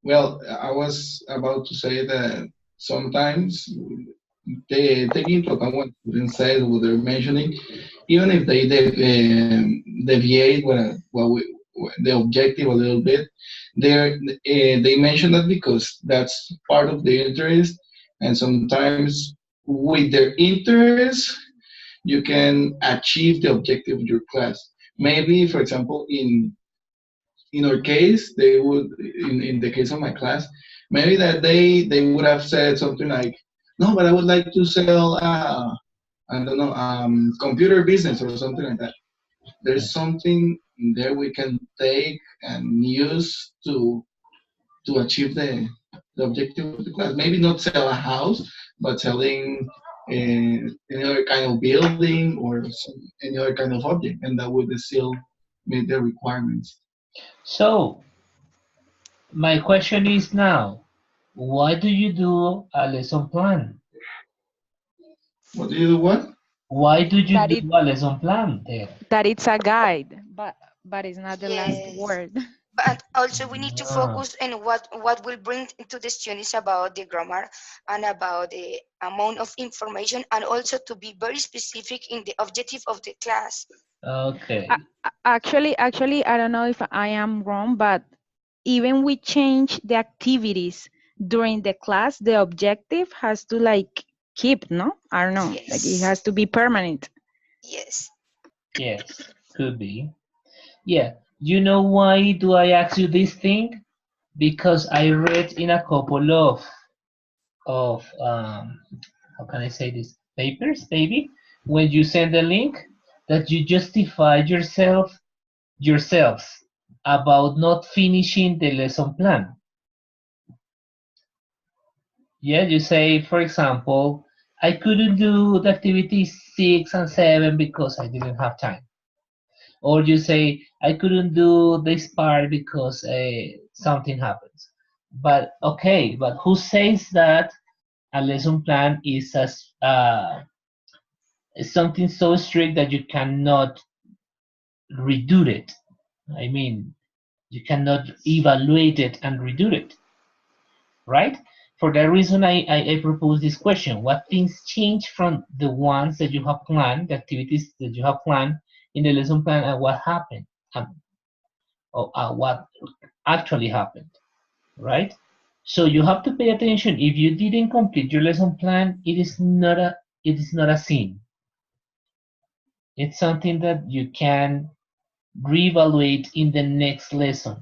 Speaker 3: Well, I was about to say that sometimes they take into account what students say, what they're mentioning, even if they deviate the objective a little bit. They mention that because that's part of their interest, and sometimes with their interest, you can achieve the objective of your class. Maybe, for example, in our case, they would, in the case of my class, maybe that they would have said something like, no, but I would like to sell, I don't know, computer business or something like that. There's something there we can take and use to achieve the objective of the class. Maybe not sell a house, but selling any other kind of building or any other kind of object, and that would still meet the requirements.
Speaker 1: So, my question is now, why do you do a lesson plan?
Speaker 3: What do you do? What?
Speaker 1: Why do you
Speaker 4: That
Speaker 1: do
Speaker 4: it
Speaker 1: a lesson plan then?
Speaker 4: that it's a guide, but it's not the last
Speaker 6: Yes.
Speaker 4: word.
Speaker 6: But also we need to
Speaker 1: Ah,
Speaker 6: focus on what will bring to the students about the grammar and about the amount of information, and also to be very specific in the objective of the class.
Speaker 1: okay.
Speaker 4: Actually, I don't know if I am wrong, but even we change the activities during the class, the objective has to like keep, no? I don't know, like it
Speaker 6: Yes.
Speaker 4: has to be permanent.
Speaker 6: Yes.
Speaker 1: Yes, could be. Yeah. You know why do I ask you this thing? Because I read in a couple of how can I say this, papers maybe, when you send a link, that you justify yourselves about not finishing the lesson plan. Yeah, you say, for example, I couldn't do the activity 6 and 7 because I didn't have time. Or you say, I couldn't do this part because something happens. But okay, but who says that a lesson plan is something so strict that you cannot redo it? I mean, you cannot evaluate it and redo it, right? For that reason, I propose this question. What things change from the ones that you have planned, the activities that you have planned in the lesson plan, and what happened, or what actually happened, right? So you have to pay attention. If you didn't complete your lesson plan, it is not a sin. It's something that you can reevaluate in the next lesson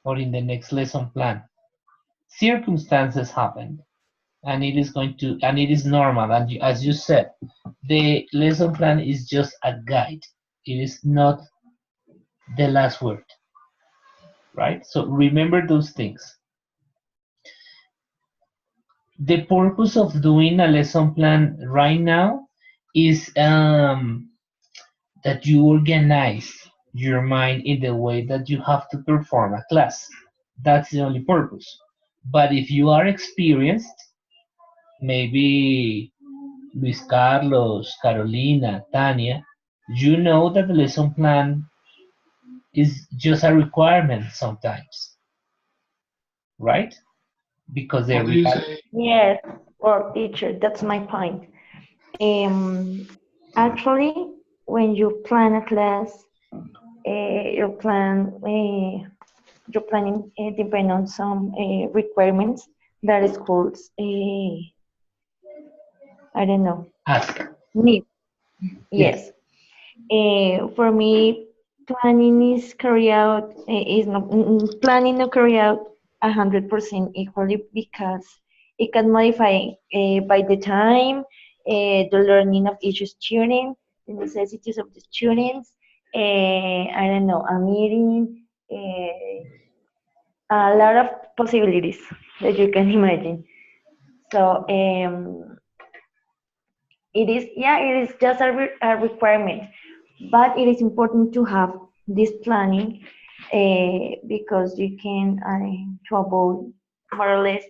Speaker 1: or in the next lesson plan. Circumstances happen, and it is normal. And as you said, the lesson plan is just a guide. It is not the last word, right? So remember those things. The purpose of doing a lesson plan right now is that you organize your mind in the way that you have to perform a class. That's the only purpose. But if you are experienced, maybe Luis Carlos, Carolina, Tania, you know that the lesson plan is just a requirement sometimes, right? Because the
Speaker 3: How do you
Speaker 1: reality.
Speaker 3: say?
Speaker 9: Yes, well, teacher, that's my point. Um, Actually, when you plan a class, your plan, your planning depend on some requirements that schools, I don't know,
Speaker 1: Ask.
Speaker 9: need.
Speaker 1: Yes.
Speaker 9: Yes. For me, planning is carry out is not planning not carry out 100% equally because it can modify by the time, the learning of each student, the necessities of the students. I don't know, a meeting, a lot of possibilities that you can imagine. So it is, yeah, it is just a requirement, but it is important to have this planning because you can to avoid more or less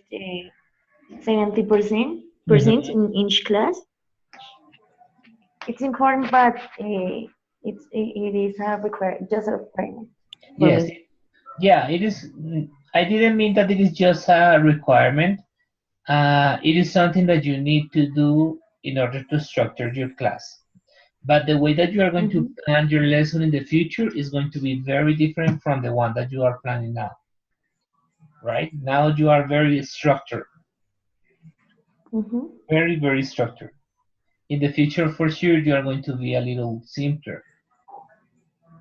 Speaker 9: 70% percent
Speaker 1: Mhm.
Speaker 9: in each class. It's important, but it is a just a requirement for
Speaker 1: Yes.
Speaker 9: me.
Speaker 1: Yeah, it is. I didn't mean that it is just a requirement. It is something that you need to do in order to structure your class. But the way that you are going to
Speaker 9: Hmm.
Speaker 1: plan your lesson in the future is going to be very different from the one that you are planning now, right? Now you are very structured,
Speaker 9: Hmm.
Speaker 1: very, very structured. In the future, for sure, you are going to be a little simpler,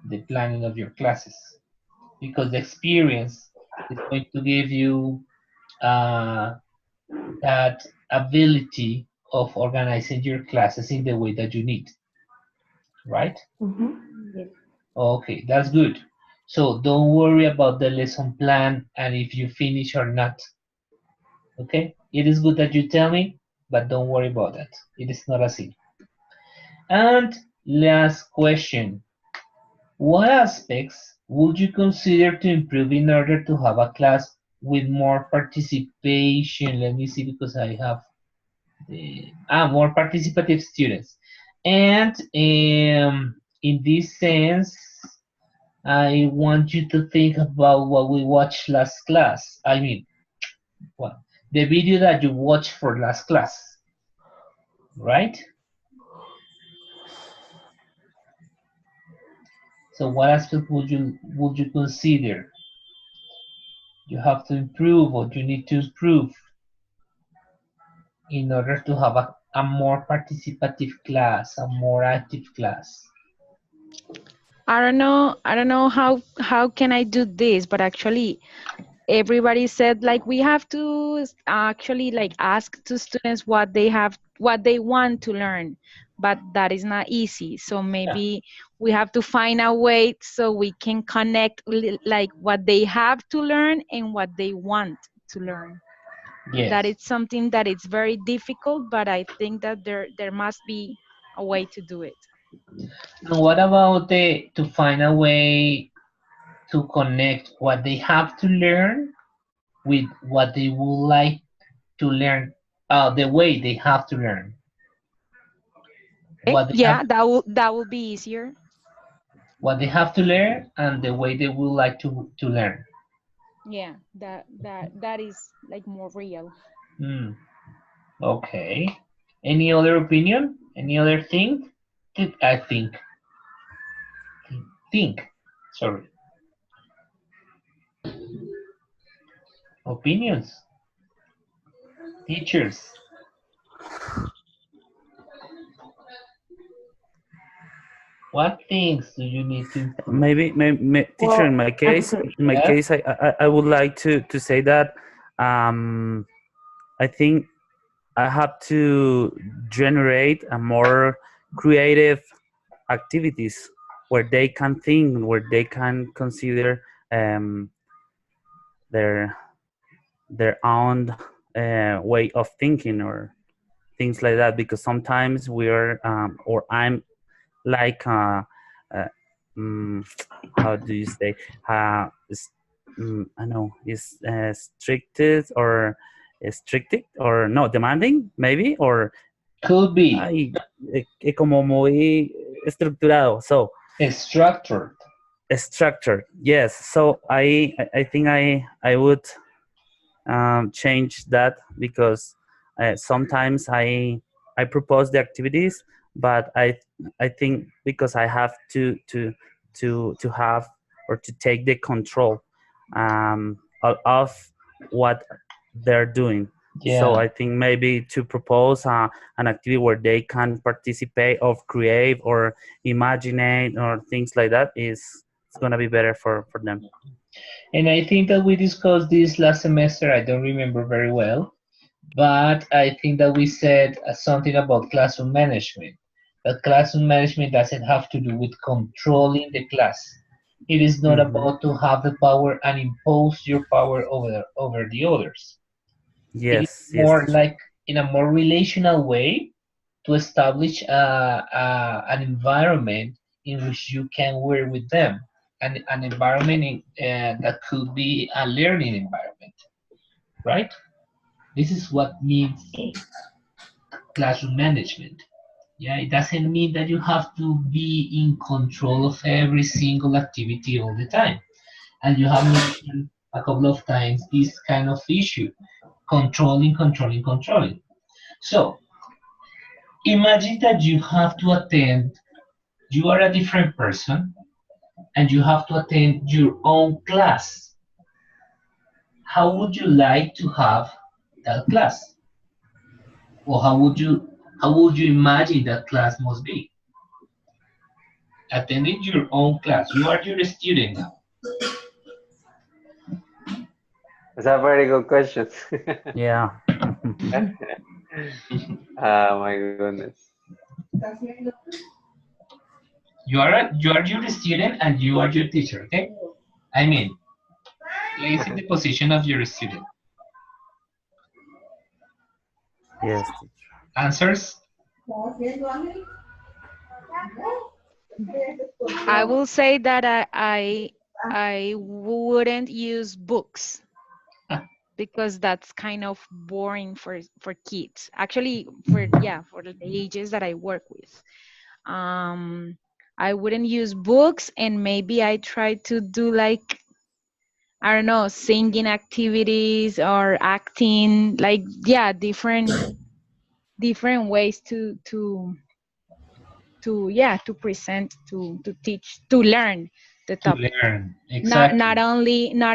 Speaker 1: the planning of your classes, because the experience is going to give you uh, that ability of organizing your classes in the way that you need, right?
Speaker 9: Hmm. Yes.
Speaker 1: Okay, that's good. So don't worry about the lesson plan and if you finish or not. Okay, it is good that you tell me, but don't worry about that. It is not a sin. And last question. What aspects would you consider to improve in order to have a class with more participation? Let me see because I have more participative students. And in this sense, I want you to think about what we watched last class. I mean, well, the video that you watched for last class, right? So what aspect would you consider you have to improve or you need to improve in order to have a more participative class, a more active class?
Speaker 4: I don't know how can I do this, but actually everybody said like we have to actually like ask to students what they want to learn, but that is not easy. So
Speaker 1: Yeah.
Speaker 4: maybe we have to find a way so we can connect like what they have to learn and what they want to learn. That
Speaker 1: Yes.
Speaker 4: is something that it's very difficult, but I think that there must be a way to do it.
Speaker 1: And what about to find a way to connect what they have to learn with what they would like to learn, the way they have to learn,
Speaker 4: Okay,
Speaker 1: what they have
Speaker 4: yeah, that will be easier.
Speaker 1: what they have to learn and the way they would like to learn.
Speaker 4: Yeah, that is like more real.
Speaker 1: Hmm. Okay. Any other opinion? Any other thing? I think. Think. Sorry. Opinions. Teachers. What things do you need to improve?
Speaker 8: Maybe, teacher,
Speaker 9: Well, I'm sorry.
Speaker 8: in my
Speaker 1: Yes.
Speaker 8: case, I would like to say that I think I have to generate a more creative activities where they can think, where they can consider um, their own way of thinking or things like that. Because sometimes we're or I'm like uh, mm, how do you say I know is stricted or stricted or no demanding maybe or
Speaker 1: Could be
Speaker 8: ay, como muy estructurado. So
Speaker 1: structured.
Speaker 8: structured, yes. So I think I would change that because sometimes I propose the activities, but I think because I have to have or to take the control of what they're doing. So
Speaker 1: Yeah.
Speaker 8: I think maybe to propose an activity where they can participate of create or imagine or things like that is it's gonna be better for them.
Speaker 1: And I think that we discussed this last semester. I don't remember very well, but I think that we said something about classroom management. That classroom management doesn't have to do with controlling the class. It is not
Speaker 8: Hmm.
Speaker 1: about to have the power and impose your power over the others. It is
Speaker 8: Yes, yes,
Speaker 1: more
Speaker 8: teacher.
Speaker 1: like in a more relational way to establish an environment in which you can work with them, an environment that could be a learning environment, right? This is what means
Speaker 9: Eh,
Speaker 1: classroom management. Yeah, it doesn't mean that you have to be in control of every single activity all the time. And you have mentioned a couple of times this kind of issue, controlling, controlling, controlling. So imagine that you have to attend, you are a different person, and you have to attend your own class. How would you like to have that class? Or how would you imagine that class must be? Attending your own class. You are your student now.
Speaker 7: That's a very good question.
Speaker 8: Yeah.
Speaker 7: Oh my goodness.
Speaker 1: You are your student and you are your teacher, okay? I mean, place in the position of your student.
Speaker 8: Yes, teacher.
Speaker 1: Answers?
Speaker 4: I will say that I wouldn't use books because that's kind of boring for kids. Actually, for the ages that I work with. Um, I wouldn't use books, and maybe I try to do like, I don't know, singing activities or acting, like, yeah, different ways to present, to teach, to learn the
Speaker 1: To
Speaker 4: topic.
Speaker 1: learn.
Speaker 4: Not
Speaker 1: Exactly.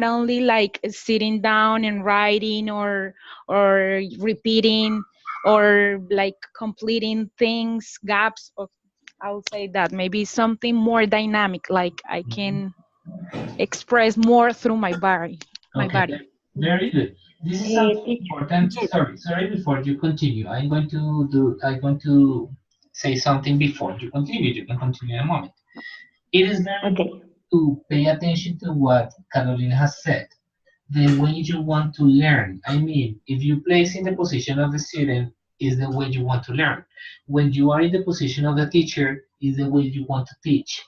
Speaker 4: only like sitting down and writing or repeating or like completing things, gaps of, I would say that maybe something more dynamic, like I
Speaker 1: Mhm.
Speaker 4: can express more through my
Speaker 1: Okay,
Speaker 4: body.
Speaker 1: very good. This is something
Speaker 9: teacher.
Speaker 1: important. Sorry, before you continue, I'm going to say something before you continue. You can continue in a moment. It is very
Speaker 9: Okay.
Speaker 1: important to pay attention to what Carolina has said. The way you want to learn. I mean, if you place in the position of the student, is the way you want to learn. When you are in the position of the teacher, is the way you want to teach.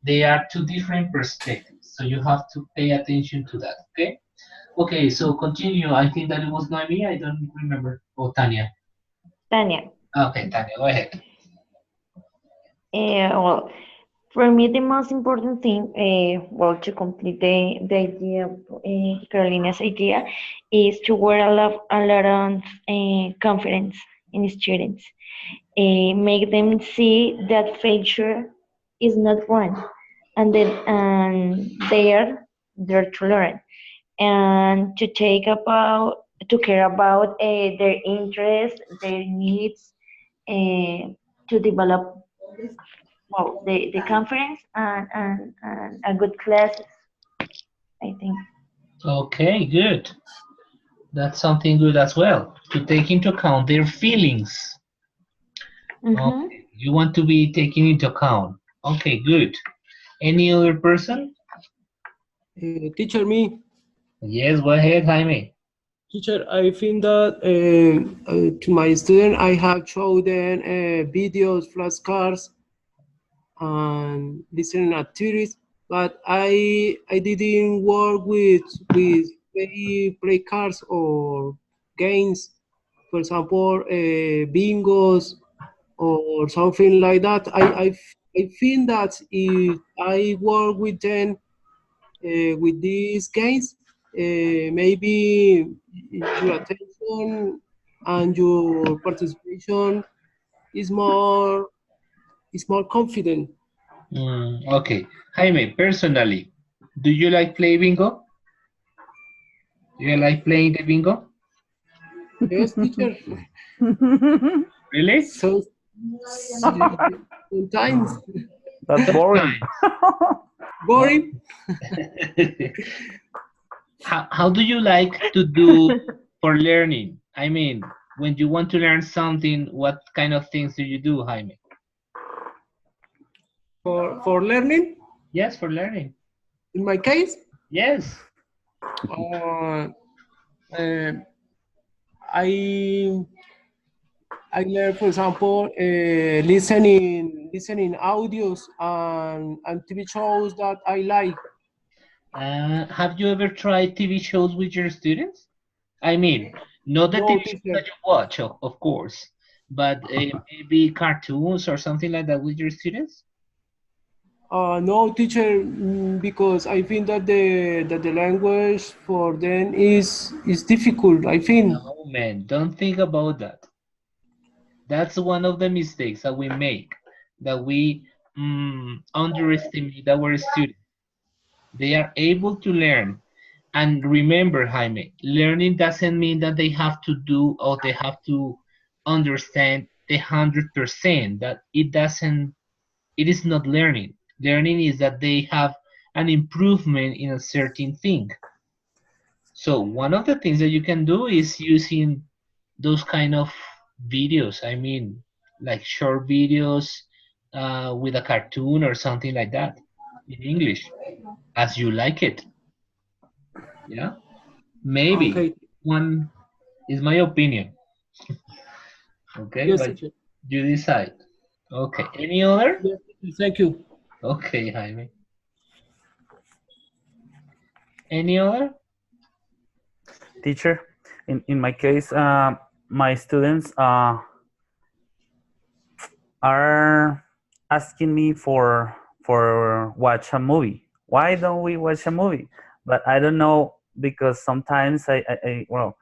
Speaker 1: They are two different perspectives, so you have to pay attention to that. Okay. Okay. So continue. I think that it was Noemi. I don't remember. Oh, Tanya.
Speaker 9: Tanya.
Speaker 1: Okay, Tanya, go ahead.
Speaker 9: Well, For me, the most important thing, well, to complete the idea, Carolina's idea, is to work a lot on confidence in students. Make them see that failure is not wrong, and then they are there to learn and to take about to care about their interests, their needs, uh, to develop well the conference and a good classes, I think.
Speaker 1: Okay, good. That's something good as well to take into account their feelings.
Speaker 9: Mm-hmm.
Speaker 1: Okay, you want to be taken into account. Okay, good. Any other person?
Speaker 5: Teacher, me.
Speaker 1: Yes, go ahead, Jaime.
Speaker 5: Teacher, I think that to my student, I have shown them videos, flashcards, and listening activities, but I didn't work with play cards or games. For example, bingos or something like that. I think that if I work with them with these games, maybe your attention and your participation is more confident.
Speaker 1: Okay, Jaime, personally, do you like play bingo? Do you like playing the bingo?
Speaker 5: Yes, teacher.
Speaker 1: Really?
Speaker 5: So sometimes
Speaker 8: That's boring.
Speaker 1: Sometimes.
Speaker 5: boring.
Speaker 1: How do you like to do for learning? I mean, when you want to learn something, what kind of things do you do, Jaime?
Speaker 5: For learning,
Speaker 1: Yes, for learning.
Speaker 5: in my case,
Speaker 1: Yes.
Speaker 5: uh, uh, I I learn, for example, listening audios and TV shows that I like.
Speaker 1: Have you ever tried TV shows with your students? I mean, not the
Speaker 5: No,
Speaker 1: TV shows
Speaker 5: teacher.
Speaker 1: that you watch, of course, but maybe cartoons or something like that with your students?
Speaker 5: No, teacher, because I think that the language for them is difficult. I think.
Speaker 1: No, man, don't think about that. That's one of the mistakes that we make, that we underestimate our students. They are able to learn. And remember, Jaime, learning doesn't mean that they have to do or they have to understand the 100%. That it doesn't, it is not learning. Learning is that they have an improvement in a certain thing. So one of the things that you can do is using those kind of videos. I mean, like short videos with a cartoon or something like that in English, as you like it. Yeah, maybe
Speaker 5: Okay.
Speaker 1: one is my opinion. Okay,
Speaker 5: Yes,
Speaker 1: but
Speaker 5: teacher.
Speaker 1: you decide. Okay, any other?
Speaker 5: Yes, teacher. Thank you.
Speaker 1: Okay, Jaime. Any other?
Speaker 8: Teacher, in my case, my students are asking me for watch a movie. Why don't we watch a movie? But I don't know because sometimes I well,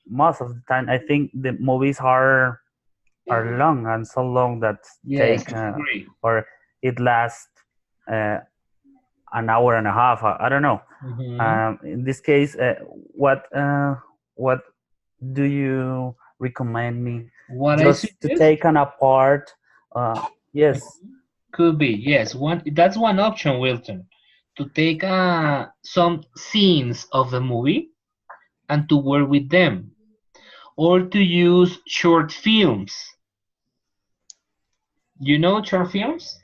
Speaker 8: most of the time I think the movies are long and so long that
Speaker 1: Yes,
Speaker 8: take
Speaker 1: I agree.
Speaker 8: or it lasts uh, an hour and a half. I don't know.
Speaker 1: Hmm.
Speaker 8: In this case, what do you recommend me
Speaker 1: What I
Speaker 8: just to
Speaker 1: suggest.
Speaker 8: take an apart? Uh, yes.
Speaker 1: Could be, yes. One that's one option, Wilton, to take some scenes of the movie and to work with them, or to use short films. You know short films?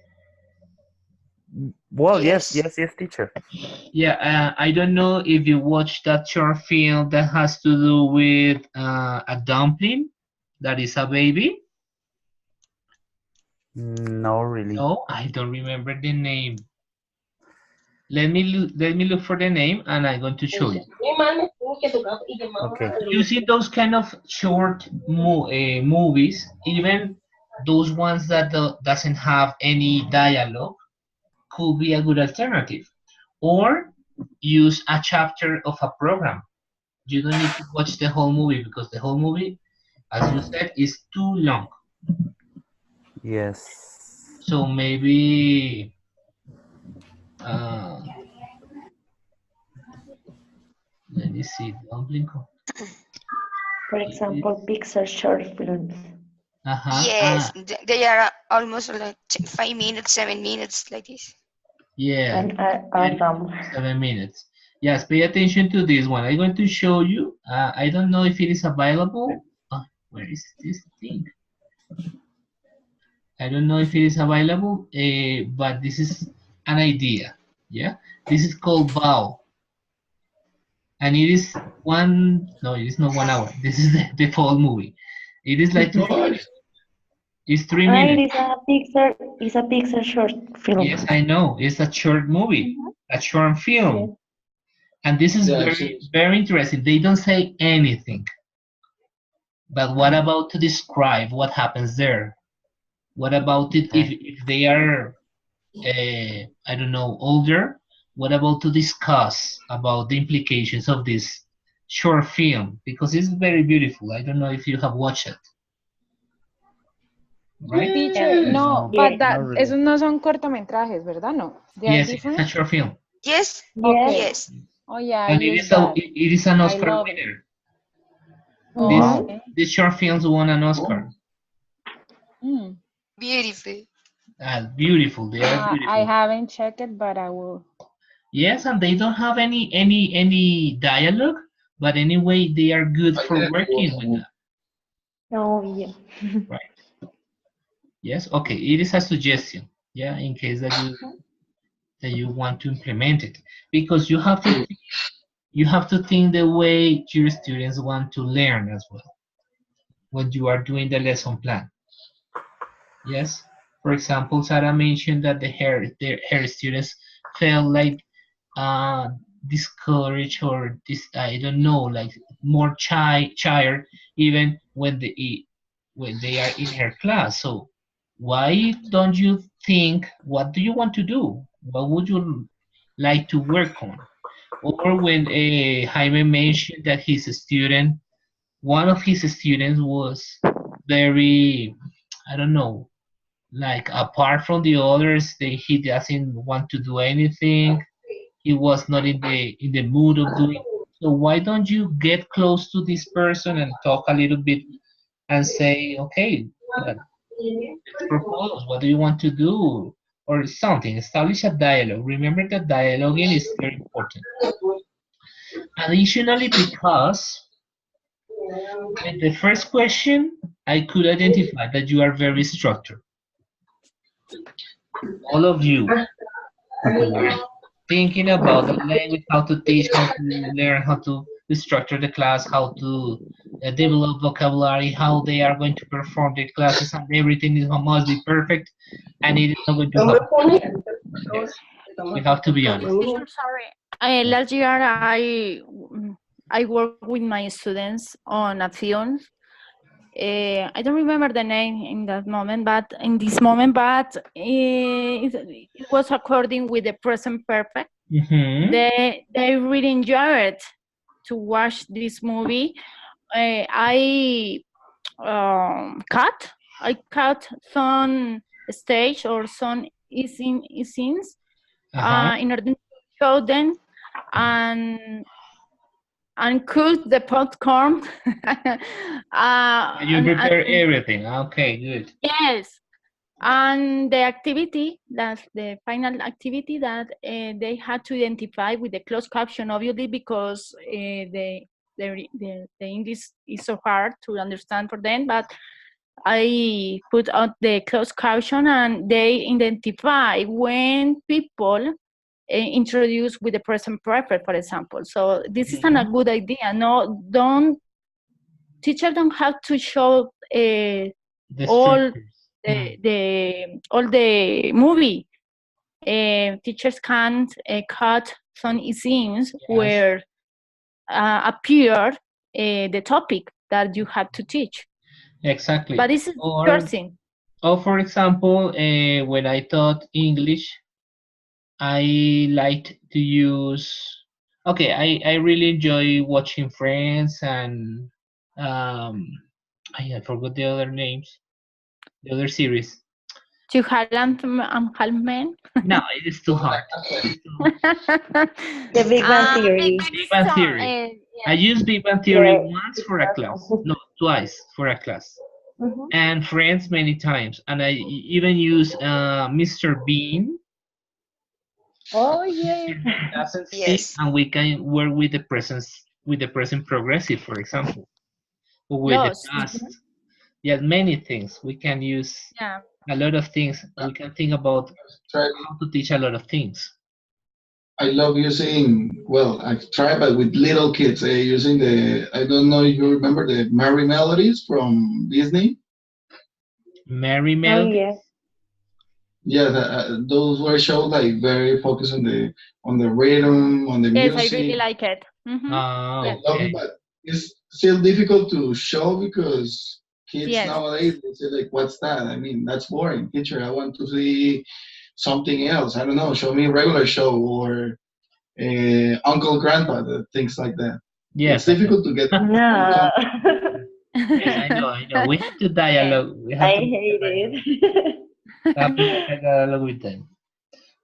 Speaker 8: Well, yes,
Speaker 6: Yes.
Speaker 8: yes, yes, teacher.
Speaker 1: Yeah, I don't know if you watched that short film that has to do with a dumpling that is a baby.
Speaker 8: No, really.
Speaker 1: No, I don't remember the name. Let me look for the name and I'm going to show you.
Speaker 8: Okay.
Speaker 1: Using those kind of short movies, even those ones that doesn't have any dialogue, could be a good alternative. Or use a chapter of a program. You don't need to watch the whole movie because the whole movie, as you said, is too long.
Speaker 8: Yes.
Speaker 1: So maybe uh, let me see. Don't blink.
Speaker 9: For example, Pixar short films.
Speaker 1: Uh-huh.
Speaker 6: Yes, they are almost like 5 minutes, 7 minutes, like this.
Speaker 1: Yeah,
Speaker 9: And are awesome.
Speaker 1: 7 minutes. Yes, pay attention to this one. I'm going to show you. I don't know if it is available. Where is this thing? I don't know if it is available, but this is an idea. Yeah, this is called Bow, and it is one. No, it is not 1 hour. This is the full movie. It is like 3 minutes. It's three
Speaker 9: Ah,
Speaker 1: minutes.
Speaker 9: it's a Pixar short film.
Speaker 1: Yes, I know. It's a short movie,
Speaker 9: Mhm.
Speaker 1: a short
Speaker 9: Yes.
Speaker 1: film, and this is
Speaker 3: Yeah,
Speaker 1: very very interesting. They don't say anything, but what about to describe what happens there? What about it
Speaker 8: Okay.
Speaker 1: if they are I don't know, older, what about to discuss about the implications of this short film? Because it's very beautiful. I don't know if you have watched it, right?
Speaker 4: Teacher,
Speaker 2: Mm,
Speaker 4: no,
Speaker 8: No,
Speaker 4: but
Speaker 9: Yes.
Speaker 8: not
Speaker 4: that
Speaker 8: really.
Speaker 4: esos no son cortometrajes, ¿verdad? No, they are
Speaker 1: Yes, it is a
Speaker 4: different.
Speaker 1: short film,
Speaker 6: Yes,
Speaker 9: Yes.
Speaker 4: Okay.
Speaker 6: yes.
Speaker 4: Oh yeah, I
Speaker 1: and
Speaker 4: use that.
Speaker 1: it is an
Speaker 4: I
Speaker 1: Oscar
Speaker 4: love it.
Speaker 1: winner. This
Speaker 9: Mm-hmm.
Speaker 8: Wow.
Speaker 4: Okay.
Speaker 1: this short films won an Oscar.
Speaker 4: Mm.
Speaker 6: Beautiful.
Speaker 1: Beautiful, they are
Speaker 4: I
Speaker 1: beautiful.
Speaker 4: haven't checked it, but I will.
Speaker 1: Yes, and they don't have any dialogue, but anyway, they are good
Speaker 3: I
Speaker 1: for
Speaker 3: didn't watch
Speaker 1: working
Speaker 3: the
Speaker 1: with
Speaker 3: movie.
Speaker 1: that,
Speaker 9: Oh, yeah.
Speaker 1: right? Yes, okay, it is a suggestion. Yeah, in case that you want to implement it, because you have to think the way your students want to learn as well when you are doing the lesson plan. Yes, for example, Sarah mentioned that her students felt like uh, discouraged or this I don't know, like more tired even when they are in her class. So why don't you think, what do you want to do? What would you like to work on? Or when Jaime mentioned that one of his students was very, I don't know, like apart from the others, he doesn't want to do anything. He was not in the mood of doing. So why don't you get close to this person and talk a little bit and say, okay, but let's propose. What do you want to do? Or something. Establish a dialogue. Remember that dialoguing is very important. Additionally, because with the first question, I could identify that you are very structured. All of you are thinking about the language, how to teach, how to learn, how to structure the class, how to develop vocabulary, how they are going to perform the classes, and everything must be perfect, and it is not going to happen. Yes, we have to be honest.
Speaker 2: teacher, sorry. Last year, I worked with my students on a film. I don't remember the name in that moment, but in this moment, but it was according with the present perfect.
Speaker 1: Mm-hmm.
Speaker 2: They really enjoyed to watch this movie. I cut some stage or some scenes
Speaker 1: Uh-huh.
Speaker 2: in order to show them and cook the popcorn.
Speaker 1: You prepare
Speaker 2: And
Speaker 1: everything. Okay, good.
Speaker 2: yes, and the activity, that's the final activity that they had to identify with the closed caption, obviously, because the English is so hard to understand for them. But I put out the closed caption, and they identify when people introduce with the present perfect, for example. So this isn't a
Speaker 1: Mhm.
Speaker 2: good idea. No, don't teacher don't have to show
Speaker 1: The
Speaker 2: all
Speaker 1: structures. Hmm.
Speaker 2: all the movie. Teachers can cut some scenes
Speaker 1: Yes,
Speaker 2: where appear the topic that you have to teach.
Speaker 1: exactly.
Speaker 2: But this is
Speaker 1: Or,
Speaker 2: interesting.
Speaker 1: or for example, when I taught English, I like to use. Okay, I really enjoy watching Friends and I forgot the other names, the other series.
Speaker 2: To Halland and Halmen.
Speaker 1: No, it is too hard. It's too
Speaker 9: The Big Bang
Speaker 2: Big
Speaker 9: Theory.
Speaker 2: Bang
Speaker 1: Big Bang Theory. I used Big Bang Theory
Speaker 9: Yeah,
Speaker 1: once
Speaker 9: it's
Speaker 1: for a class.
Speaker 9: awesome.
Speaker 1: No, twice for a class.
Speaker 9: Mhm.
Speaker 1: And Friends many times. And I even use Mr. Bean.
Speaker 4: Oh yes.
Speaker 1: Mr. Bean doesn't speak,
Speaker 6: Yes.
Speaker 1: and we can work with the present progressive, for example, or with the
Speaker 2: Lost.
Speaker 1: past. Yeah, many things. We can use
Speaker 2: Yeah.
Speaker 1: a lot of things. We can think about
Speaker 3: Try.
Speaker 1: how to teach a lot of things.
Speaker 3: I love using. Well, I try, but with little kids, using the. I don't know if you remember the Merry Melodies from Disney.
Speaker 1: Merry
Speaker 9: Oh
Speaker 1: Melody.
Speaker 9: yeah.
Speaker 3: Yeah, those were shows like very focused on the rhythm, on the
Speaker 2: Yes, I really
Speaker 3: music.
Speaker 2: like it. Mm-hmm.
Speaker 1: Ah,
Speaker 3: I
Speaker 2: Yes.
Speaker 3: love it,
Speaker 1: okay.
Speaker 3: but it's still difficult to show because kids
Speaker 2: Yes.
Speaker 3: nowadays they say like, "What's that?" I mean, that's boring, teacher. I want to see something else. I don't know. Show me a regular show or Uncle Grandpa, things like that. It's
Speaker 1: Yes, I know.
Speaker 3: difficult to get
Speaker 9: No.
Speaker 3: something.
Speaker 1: Yes, I know, I know. We have to
Speaker 2: Yes.
Speaker 1: dialogue. We
Speaker 9: I
Speaker 1: have to make a
Speaker 9: hate
Speaker 1: dialogue.
Speaker 9: it.
Speaker 1: Have to make a dialogue with them.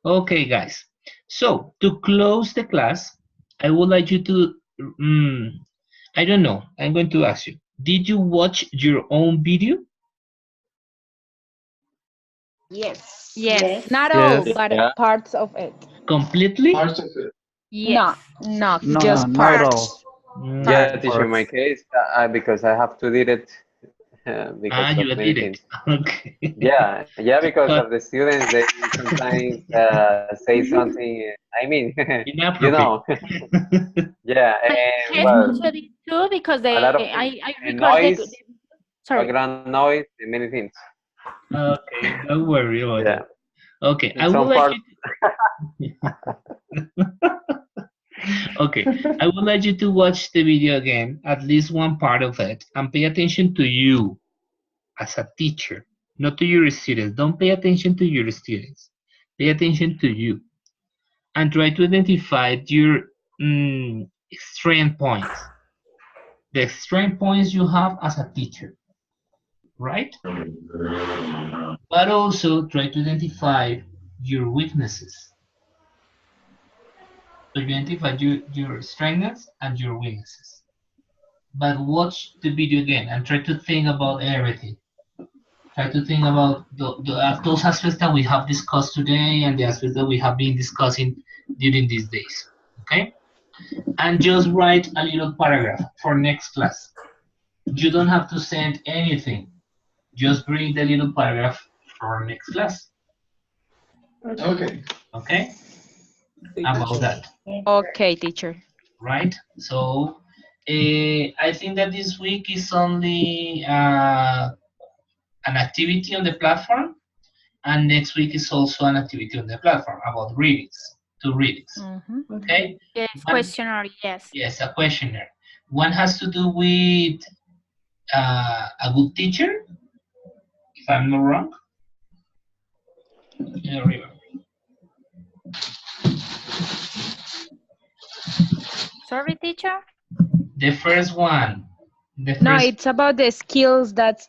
Speaker 1: Okay, guys. So to close the class, I would like you to. Mm, I don't know. I'm going to ask you. Did you watch your own video
Speaker 4: Yes.
Speaker 2: Yes.
Speaker 9: Yes.
Speaker 4: Not all,
Speaker 5: Yes.
Speaker 4: but
Speaker 7: Yeah.
Speaker 4: parts of it.
Speaker 1: completely?
Speaker 3: Parts of it.
Speaker 4: No,
Speaker 2: Yes.
Speaker 4: no,
Speaker 8: No,
Speaker 4: just
Speaker 8: not
Speaker 4: parts.
Speaker 8: all.
Speaker 1: Mm,
Speaker 7: Yeah,
Speaker 8: Just
Speaker 7: teacher, in my
Speaker 8: parts.
Speaker 7: case, because I have to did it
Speaker 1: ah,
Speaker 7: because of
Speaker 1: you
Speaker 7: many
Speaker 1: did
Speaker 7: things.
Speaker 1: it. Okay.
Speaker 7: Yeah, yeah, because
Speaker 1: But
Speaker 7: of the students, they sometimes say something. I mean, you
Speaker 1: inappropriate.
Speaker 7: know, yeah,
Speaker 2: My
Speaker 7: and
Speaker 2: kids
Speaker 7: well,
Speaker 2: also did too because
Speaker 7: a lot of things,
Speaker 2: I
Speaker 7: and
Speaker 2: record
Speaker 7: noise,
Speaker 2: sorry.
Speaker 7: background noise, and many things.
Speaker 1: Okay, don't worry about
Speaker 7: Yeah,
Speaker 1: it. Okay,
Speaker 7: in
Speaker 1: I would
Speaker 7: some
Speaker 1: like
Speaker 7: parts.
Speaker 1: you okay, I would like you to watch the video again, at least one part of it, and pay attention to you as a teacher, not to your students. Don't pay attention to your students. Pay attention to you and try to identify your strength points, the strength points you have as a teacher, right? But also try to identify your weaknesses. So you identify your strengths and your weaknesses. But watch the video again and try to think about everything. Try to think about those aspects that we have discussed today and the aspects that we have been discussing during these days. Okay? And just write a little paragraph for next class. You don't have to send anything. Just bring the little paragraph for next class.
Speaker 3: Okay.
Speaker 1: Okay? About that.
Speaker 4: Okay, teacher.
Speaker 1: Right? So I think that this week is only an activity on the platform, and next week is also an activity on the platform about readings, two readings.
Speaker 2: Mm-hmm.
Speaker 1: Okay?
Speaker 2: Yes,
Speaker 1: One,
Speaker 2: questionnaire, yes.
Speaker 1: yes, a questionnaire. One has to do with a good teacher, if I'm not wrong. I don't remember.
Speaker 2: Sorry, teacher?
Speaker 1: The first one, the
Speaker 4: No,
Speaker 1: first,
Speaker 4: it's about the skills that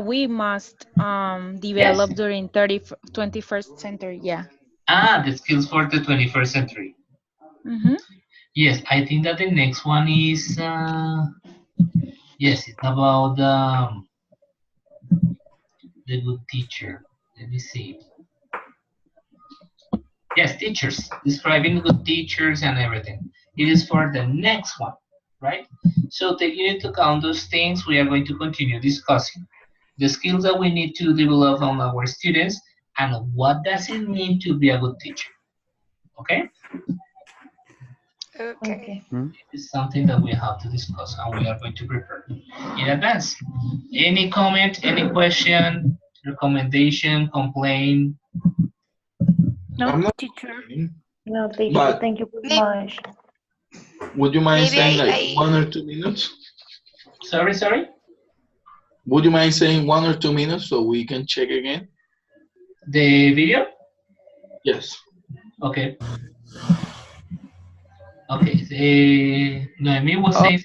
Speaker 4: we must
Speaker 1: yes.
Speaker 4: develop during 21st century. Yeah.
Speaker 1: The skills for the 21st century.
Speaker 4: Mm-hmm.
Speaker 1: Yes, I think that the next one is, yes, it's about the good teacher. Let me see. Yes, teachers. Describing good teachers and everything. It is for the next one, right? So taking into account those things, we are going to continue discussing the skills that we need to develop on our students and what does it mean to be a good teacher. Okay?
Speaker 6: Okay.
Speaker 9: Okay.
Speaker 1: It is something that we have to discuss and we are going to prepare in advance. Any comment, any question, recommendation, complaint?
Speaker 2: No,
Speaker 3: I'm not
Speaker 2: teacher.
Speaker 3: complaining,
Speaker 9: No, teacher,
Speaker 3: but
Speaker 9: thank you very
Speaker 6: Maybe,
Speaker 9: much.
Speaker 3: would you mind
Speaker 6: maybe
Speaker 3: saying like
Speaker 6: I
Speaker 3: 1 or 2 minutes?
Speaker 1: Sorry, sorry?
Speaker 3: Would you mind saying 1 or 2 minutes so we can check again?
Speaker 1: The video?
Speaker 3: Yes.
Speaker 1: Okay. Okay. Noemi was
Speaker 5: Oh,
Speaker 1: saying.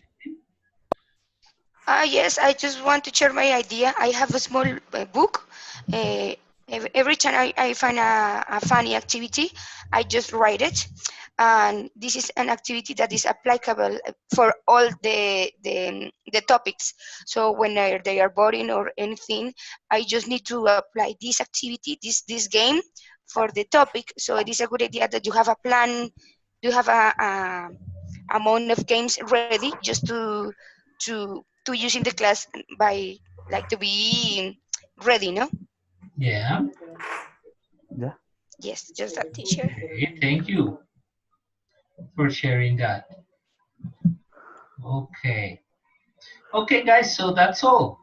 Speaker 6: Yes, I just want to share my idea. I have a small book. Uh, every time I find a funny activity, I just write it. And this is an activity that is applicable for all the topics. So when they are boring or anything, I just need to apply this activity, this game for the topic. So it is a good idea that you have a plan, you have a amount of games ready just to use in the class by like to be ready, no?
Speaker 1: Yeah.
Speaker 8: Yeah.
Speaker 6: Yes, just that, teacher.
Speaker 1: Okay. Thank you for sharing that. Okay. Okay, guys. So that's all.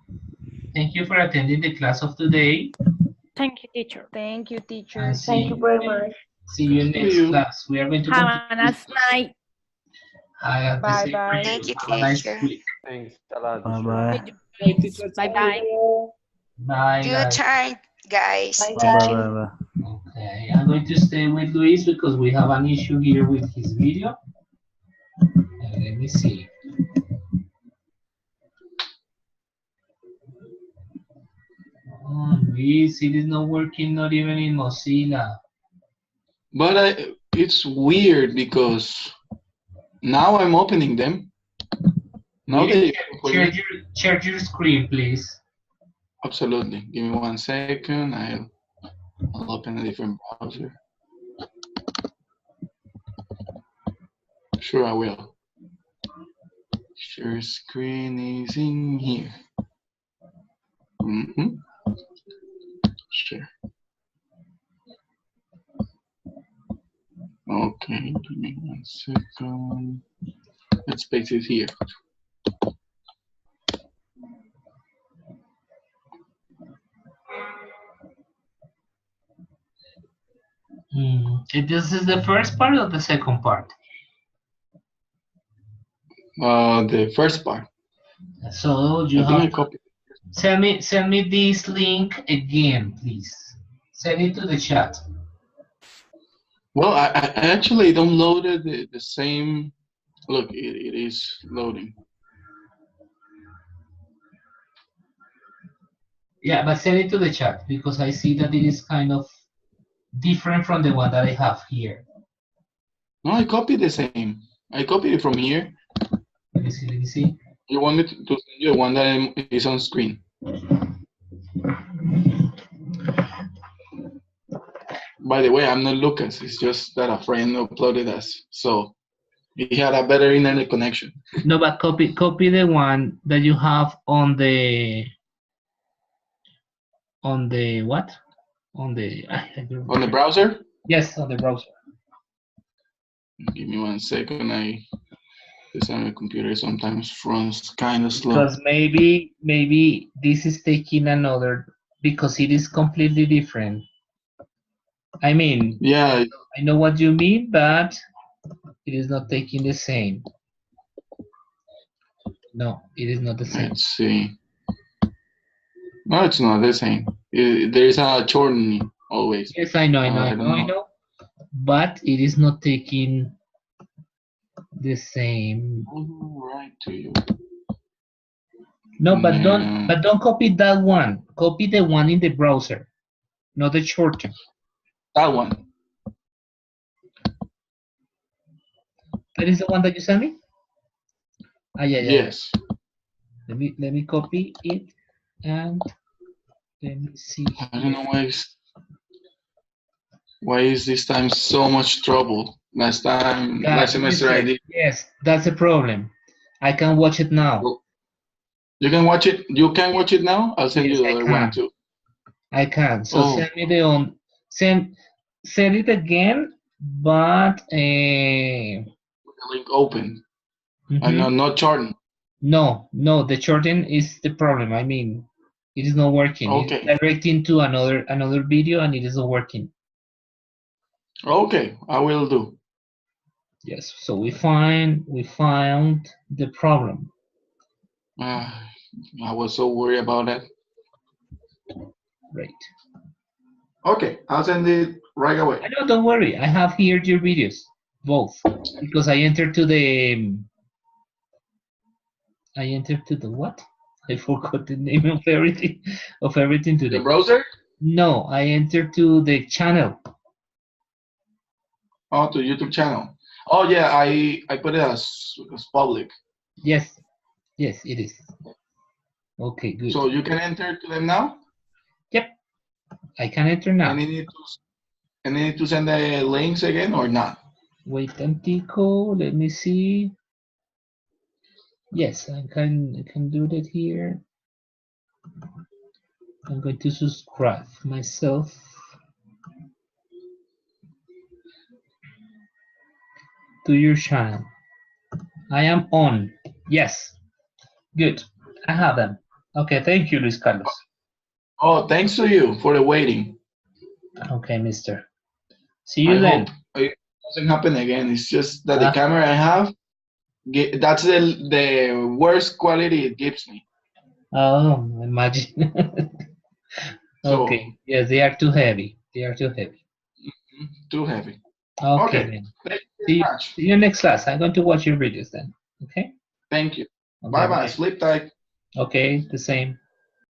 Speaker 1: Thank you for attending the class of today,
Speaker 2: Thank you, teacher.
Speaker 4: Thank you,
Speaker 1: and
Speaker 4: teacher.
Speaker 9: Thank you very much.
Speaker 1: see you
Speaker 3: See
Speaker 1: next
Speaker 3: you.
Speaker 1: class. We are going to
Speaker 2: Have
Speaker 1: continue
Speaker 2: a
Speaker 1: this
Speaker 2: nice
Speaker 1: class.
Speaker 2: night.
Speaker 1: I have the
Speaker 4: Bye
Speaker 1: same for
Speaker 4: bye.
Speaker 1: you.
Speaker 6: Thank you,
Speaker 1: Have a nice
Speaker 6: teacher.
Speaker 1: week.
Speaker 7: Thanks a lot,
Speaker 8: Bye
Speaker 7: teacher.
Speaker 8: bye.
Speaker 2: Bye bye.
Speaker 1: Bye,
Speaker 6: Good
Speaker 1: guys.
Speaker 6: time, guys.
Speaker 9: Bye
Speaker 8: Bye
Speaker 6: Thank
Speaker 8: bye
Speaker 6: you.
Speaker 9: bye.
Speaker 8: bye bye.
Speaker 1: Okay, I'm going to stay with Luis because we have an issue here with his video. Let me see. Oh, Luis, it is not working, not even in Mozilla.
Speaker 3: But it's weird because now I'm opening them. Now
Speaker 1: Luis,
Speaker 3: they open for me.
Speaker 1: share your screen, please.
Speaker 3: Absolutely. Give me 1 second. I'll open a different browser. Sure, I will. Share screen is in here. Mm-hmm. Sure. Okay, give me 1 second. Let's paste it here.
Speaker 1: This is the first part or the second part?
Speaker 3: The first part.
Speaker 1: So you
Speaker 3: I think
Speaker 1: have
Speaker 3: I
Speaker 1: to
Speaker 3: copied.
Speaker 1: send me this link again, please. Send it to the chat.
Speaker 3: Well, I actually downloaded the same. Look, it is loading.
Speaker 1: Yeah, but send it to the chat because I see that it is kind of different from the one that I have here.
Speaker 3: No, I copied the same. I copied it from here.
Speaker 1: Let me see, let me see.
Speaker 3: You want me to send you one that is on screen? By the way, I'm not Lucas. It's just that a friend uploaded us, so he had a better internet connection.
Speaker 1: No, but copy the one that you have on the what? On the
Speaker 3: On the browser?
Speaker 1: yes, on the browser.
Speaker 3: Give me 1 second. This on the computer sometimes runs kind of slow.
Speaker 1: Because maybe this is taking another because it is completely different. I mean,
Speaker 3: Yeah,
Speaker 1: I know what you mean, but it is not taking the same. No, it is not the same.
Speaker 3: let's see. No, it's not the same. There is a shortening always.
Speaker 1: Yes, I know,
Speaker 3: I don't know.
Speaker 1: but it is not taking the same.
Speaker 3: I'll write to you.
Speaker 1: No, but
Speaker 3: Yeah.
Speaker 1: don't copy that one. Copy the one in the browser, not the shorten.
Speaker 3: That one.
Speaker 1: That is the one that you sent me. Ah, yeah.
Speaker 3: Yes.
Speaker 1: Let me copy it and let me see.
Speaker 3: I don't know why is this time so much trouble. Last semester I did.
Speaker 1: Yes, that's the problem. I can watch it now.
Speaker 3: Well, you can watch it. You can watch it now. I'll send
Speaker 1: Yes,
Speaker 3: you the
Speaker 1: I
Speaker 3: other
Speaker 1: can.
Speaker 3: one too.
Speaker 1: I can. So
Speaker 3: Oh.
Speaker 1: send me the on. Send it again, but
Speaker 3: The link open.
Speaker 1: mhm.
Speaker 3: Not charting.
Speaker 1: No, the shorten is the problem. I mean, it is not working.
Speaker 3: Okay.
Speaker 1: It's directing to another video, and it is not working.
Speaker 3: Okay, I will do.
Speaker 1: Yes. So we found the problem.
Speaker 3: I was so worried about that.
Speaker 1: Right.
Speaker 3: Okay, I'll send it right away.
Speaker 1: I know, don't worry. I have here your videos, both, because I entered to the. I entered to the what? I forgot the name of everything
Speaker 3: The
Speaker 1: today.
Speaker 3: browser?
Speaker 1: No, I entered to the channel.
Speaker 3: Oh, to YouTube channel. Oh yeah, I put it as public,
Speaker 1: Yes, yes, it is. Okay, good.
Speaker 3: so you can enter to them now.
Speaker 1: Yep, I can enter
Speaker 3: And
Speaker 1: now.
Speaker 3: you need to send the links again or not?
Speaker 1: Wait, Antico, let me see. Yes, I can do that here. I'm going to subscribe myself to your channel. I am on. Yes, good. I have them. Okay, thank you, Luis Carlos.
Speaker 3: Oh, thanks to you for the waiting.
Speaker 1: Okay, mister. See
Speaker 3: I
Speaker 1: you then.
Speaker 3: hope it doesn't happen again. It's just that the
Speaker 1: Uh,
Speaker 3: camera I have, that's the worst quality it gives me.
Speaker 1: oh, imagine.
Speaker 3: So
Speaker 1: Okay, yes, they are too heavy. They are too heavy.
Speaker 3: too heavy.
Speaker 1: Okay,
Speaker 3: Okay.
Speaker 1: man.
Speaker 3: Thank you
Speaker 1: See
Speaker 3: very
Speaker 1: you,
Speaker 3: much.
Speaker 1: see you next class. I'm going to watch your videos then. Okay?
Speaker 3: Thank you.
Speaker 1: Okay,
Speaker 3: Bye bye.
Speaker 1: bye.
Speaker 3: Sleep tight.
Speaker 1: Okay, the same.